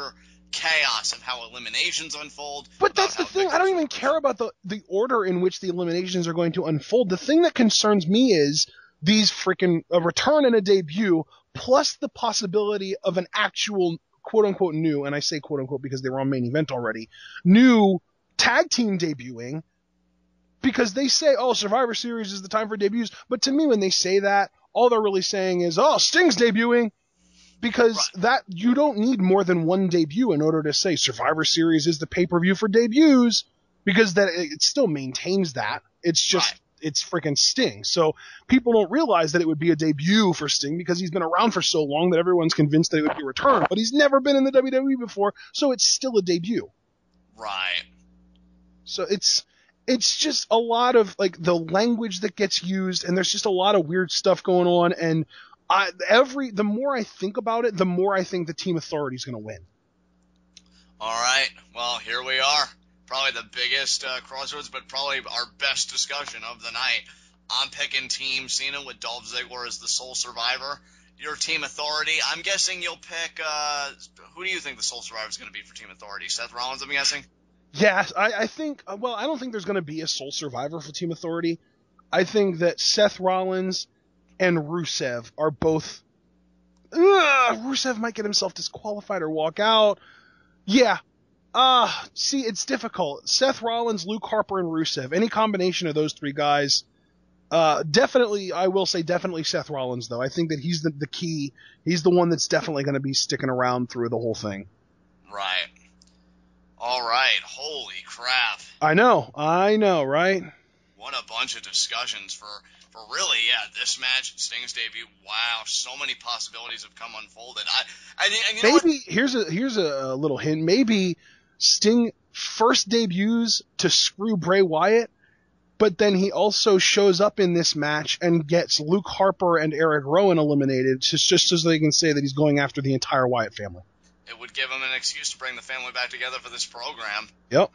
chaos of how eliminations unfold. But that's the thing. I don't even care about the order in which the eliminations are going to unfold. The thing that concerns me is these freaking a return and a debut, plus the possibility of an actual quote-unquote new, and I say quote-unquote because they were on main event already, new tag team debuting, because they say, oh, Survivor Series is the time for debuts, but to me when they say that, all they're really saying is, oh, Sting's debuting, because that you don't need more than one debut in order to say Survivor Series is the pay-per-view for debuts, because that it still maintains that. It's just it's freaking Sting. So people don't realize that it would be a debut for Sting because he's been around for so long that everyone's convinced that it would be a return. But he's never been in the WWE before, so it's still a debut. Right. So it's just a lot of like the language that gets used, and there's just a lot of weird stuff going on. And the more I think about it, the more I think the Team Authority is going to win. All right. Well, here we are. Probably the biggest crossroads, but probably our best discussion of the night. I'm picking Team Cena with Dolph Ziggler as the sole survivor. Your Team Authority, I'm guessing you'll pick, who do you think the sole survivor is going to be for Team Authority? Seth Rollins, I'm guessing? Yeah, I think, well, I don't think there's going to be a sole survivor for Team Authority. I think that Seth Rollins and Rusev are both, Rusev might get himself disqualified or walk out. Yeah. See, it's difficult. Seth Rollins, Luke Harper, and Rusev. Any combination of those three guys. Definitely, I will say definitely Seth Rollins, though. I think that he's the key. He's the one that's definitely going to be sticking around through the whole thing. Right. All right. Holy crap. I know, right? What a bunch of discussions for For really, yeah, this match, Sting's debut, wow, so many possibilities have come unfolded. And you know what? Maybe here's a little hint. Maybe Sting first debuts to screw Bray Wyatt, but then he also shows up in this match and gets Luke Harper and Eric Rowan eliminated, just so they can say that he's going after the entire Wyatt family. It would give him an excuse to bring the family back together for this program. Yep.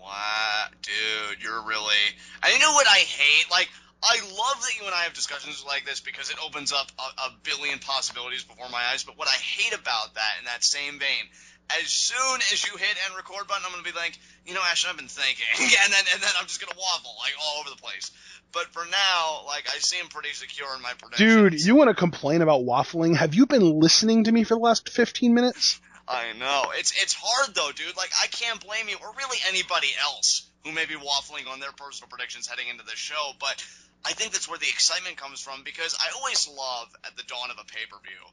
Wow, dude, you're really... And you know what I hate? Like, I love that you and I have discussions like this because it opens up a billion possibilities before my eyes, but what I hate about that, in that same vein, as soon as you hit end record button, I'm going to be like, you know, Ashton, I've been thinking, and then I'm just going to waffle, like, all over the place. But for now, like, I seem pretty secure in my predictions. Dude, you want to complain about waffling? Have you been listening to me for the last 15 minutes? I know. It's hard, though, dude. Like, I can't blame you, or really anybody else who may be waffling on their personal predictions heading into this show, but I think that's where the excitement comes from, because I always love, at the dawn of a pay-per-view,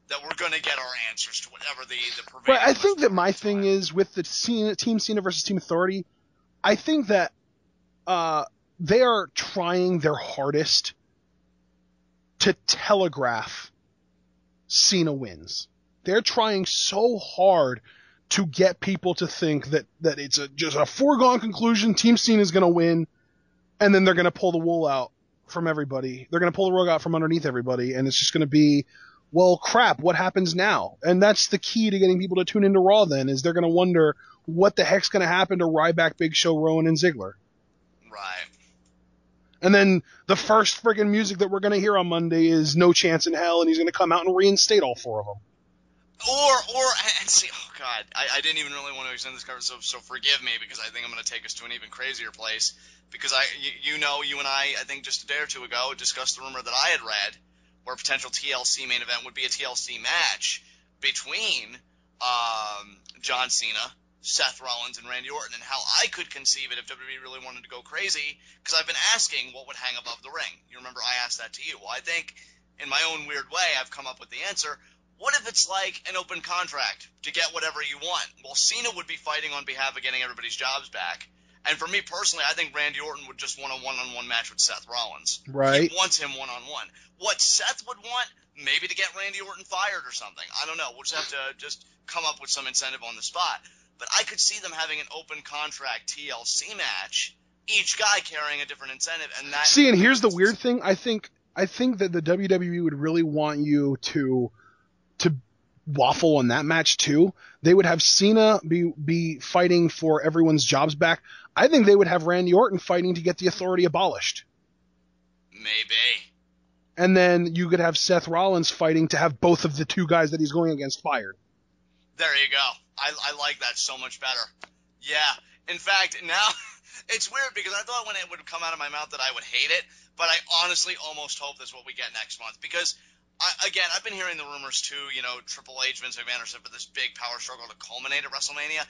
that we're going to get our answers to whatever the prevailing... But I think that my thing is, with the Team Cena versus Team Authority, I think that they are trying their hardest to telegraph Cena wins. They're trying so hard to get people to think that it's just a foregone conclusion, Team Cena is going to win, and then they're going to pull the wool out from everybody. They're going to pull the rug out from underneath everybody, and it's just going to be, well, crap, what happens now? And that's the key to getting people to tune into Raw then, is they're going to wonder what the heck's going to happen to Ryback, Big Show, Rowan, and Ziggler. Right. And then the first friggin' music that we're going to hear on Monday is No Chance in Hell, and he's going to come out and reinstate all four of them. And see, oh God, I didn't even really want to extend this conversation, so forgive me, because I think I'm going to take us to an even crazier place, because you and I think just a day or two ago discussed the rumor that I had read, where a potential TLC main event would be a TLC match between John Cena, Seth Rollins, and Randy Orton, and how I could conceive it if WWE really wanted to go crazy, because I've been asking what would hang above the ring. You remember I asked that to you. Well, I think, in my own weird way, I've come up with the answer. What if it's like an open contract to get whatever you want? Well, Cena would be fighting on behalf of getting everybody's jobs back. And for me personally, I think Randy Orton would just want a one-on-one match with Seth Rollins. Right. He wants him one-on-one. What Seth would want, maybe to get Randy Orton fired or something. I don't know. We'll just have to just come up with some incentive on the spot. But I could see them having an open contract TLC match, each guy carrying a different incentive. And that. See, and here's the weird thing. I think that the WWE would really want you to waffle on that match too. They would have Cena be fighting for everyone's jobs back. I think they would have Randy Orton fighting to get the Authority abolished. Maybe. And then you could have Seth Rollins fighting to have both of the two guys that he's going against fired. There you go. I like that so much better. Yeah. In fact, now it's weird because I thought when it would come out of my mouth that I would hate it, but I honestly almost hope that's what we get next month, because I've been hearing the rumors too, Triple H, Vince McMahon are set for this big power struggle to culminate at WrestleMania.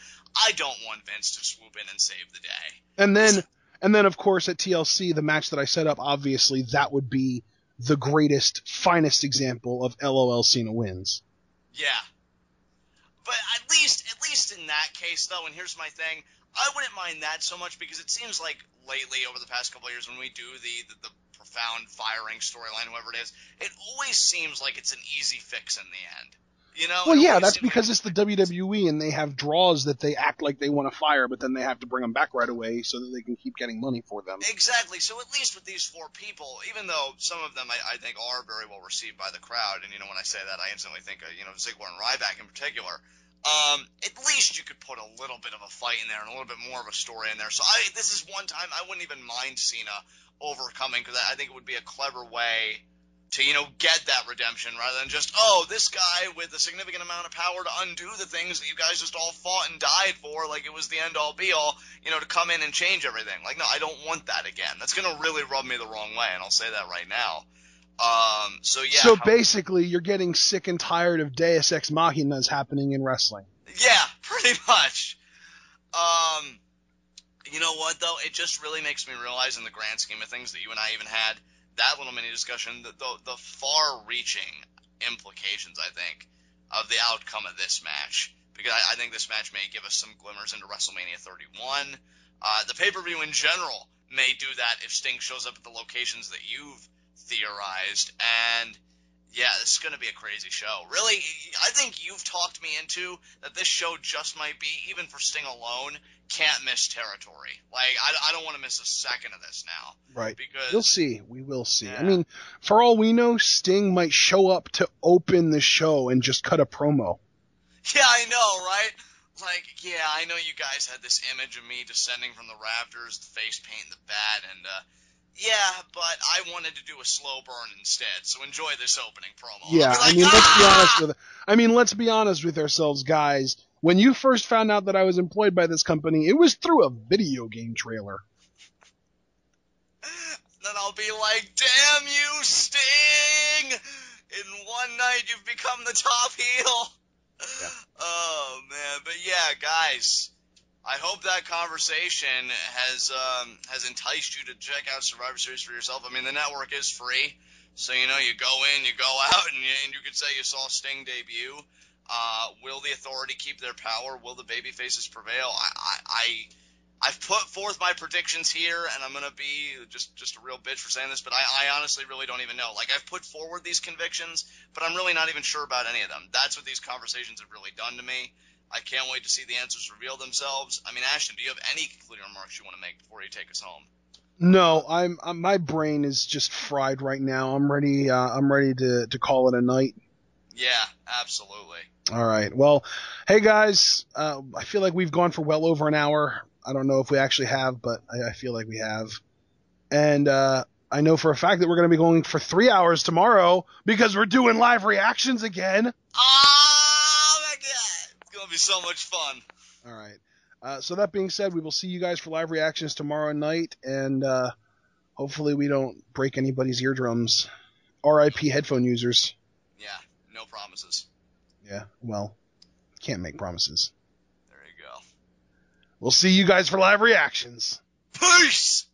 I don't want Vince to swoop in and save the day. And then of course at TLC, the match that I set up, obviously that would be the greatest, finest example of LOL Cena wins. Yeah. But at least in that case though, and here's my thing, I wouldn't mind that so much, because it seems like lately over the past couple of years when we do the profound firing storyline, whoever it is, it always seems like it's an easy fix in the end. Well, yeah, that's because it's the WWE and they have draws that they act like they want to fire, but then they have to bring them back right away so that they can keep getting money for them. Exactly. So at least with these four people, even though some of them I think are very well received by the crowd, and when I say that, I instantly think of Ziggler and Ryback in particular. At least you could put a little bit of a fight in there and a little bit more of a story in there. So this is one time I wouldn't even mind Cena overcoming, because I think it would be a clever way to, get that redemption, rather than just, this guy with a significant amount of power to undo the things that you guys just all fought and died for, like it was the end-all be-all, to come in and change everything. Like, no, I don't want that again. That's going to really rub me the wrong way, and I'll say that right now. So basically, you're getting sick and tired of Deus Ex Machinas happening in wrestling. Yeah, pretty much. You know what, though? It just really makes me realize, in the grand scheme of things, that you and I even had that little mini discussion, the far-reaching implications, I think, of the outcome of this match. Because I think this match may give us some glimmers into WrestleMania 31. The pay-per-view in general may do that if Sting shows up at the locations that you've theorized. And yeah, this is going to be a crazy show. Really, I think you've talked me into that this show just might be, even for Sting alone, can't miss territory. Like, I don't want to miss a second of this now. Right. Because We'll see. We will see. Yeah. I mean, for all we know, Sting might show up to open the show and just cut a promo. Yeah, I know, right? Like, yeah, I know you guys had this image of me descending from the rafters, the face paint, the bat, and, yeah, but I wanted to do a slow burn instead, so enjoy this opening promo. Yeah, Like, I mean, let's be honest with ourselves, guys. When you first found out that I was employed by this company, it was through a video game trailer. Then I'll be like, damn you, Sting! In one night, you've become the top heel. Yeah. Oh, man. But yeah, guys, I hope that conversation has enticed you to check out Survivor Series for yourself. I mean, the network is free, so, you know, you go in, you go out, and you could say you saw Sting debut. Will the Authority keep their power? Will the babyfaces prevail? I've put forth my predictions here, and I'm going to be just a real bitch for saying this, but I honestly really don't even know. Like, I've put forward these convictions, but I'm really not even sure about any of them. That's what these conversations have really done to me. I can't wait to see the answers reveal themselves. I mean, Ashton, do you have any concluding remarks you want to make before you take us home? No, I'm my brain is just fried right now. I'm ready to call it a night. Yeah, absolutely. All right. Well, hey guys, I feel like we've gone for well over an hour. I don't know if we actually have, but I feel like we have. And I know for a fact that we're going to be going for 3 hours tomorrow because we're doing live reactions again. Oh my god! It's going to be so much fun. All right. So that being said, we will see you guys for live reactions tomorrow night, and hopefully we don't break anybody's eardrums. R.I.P. headphone users. Yeah, no promises. Yeah, well, can't make promises. There you go. We'll see you guys for live reactions. Peace!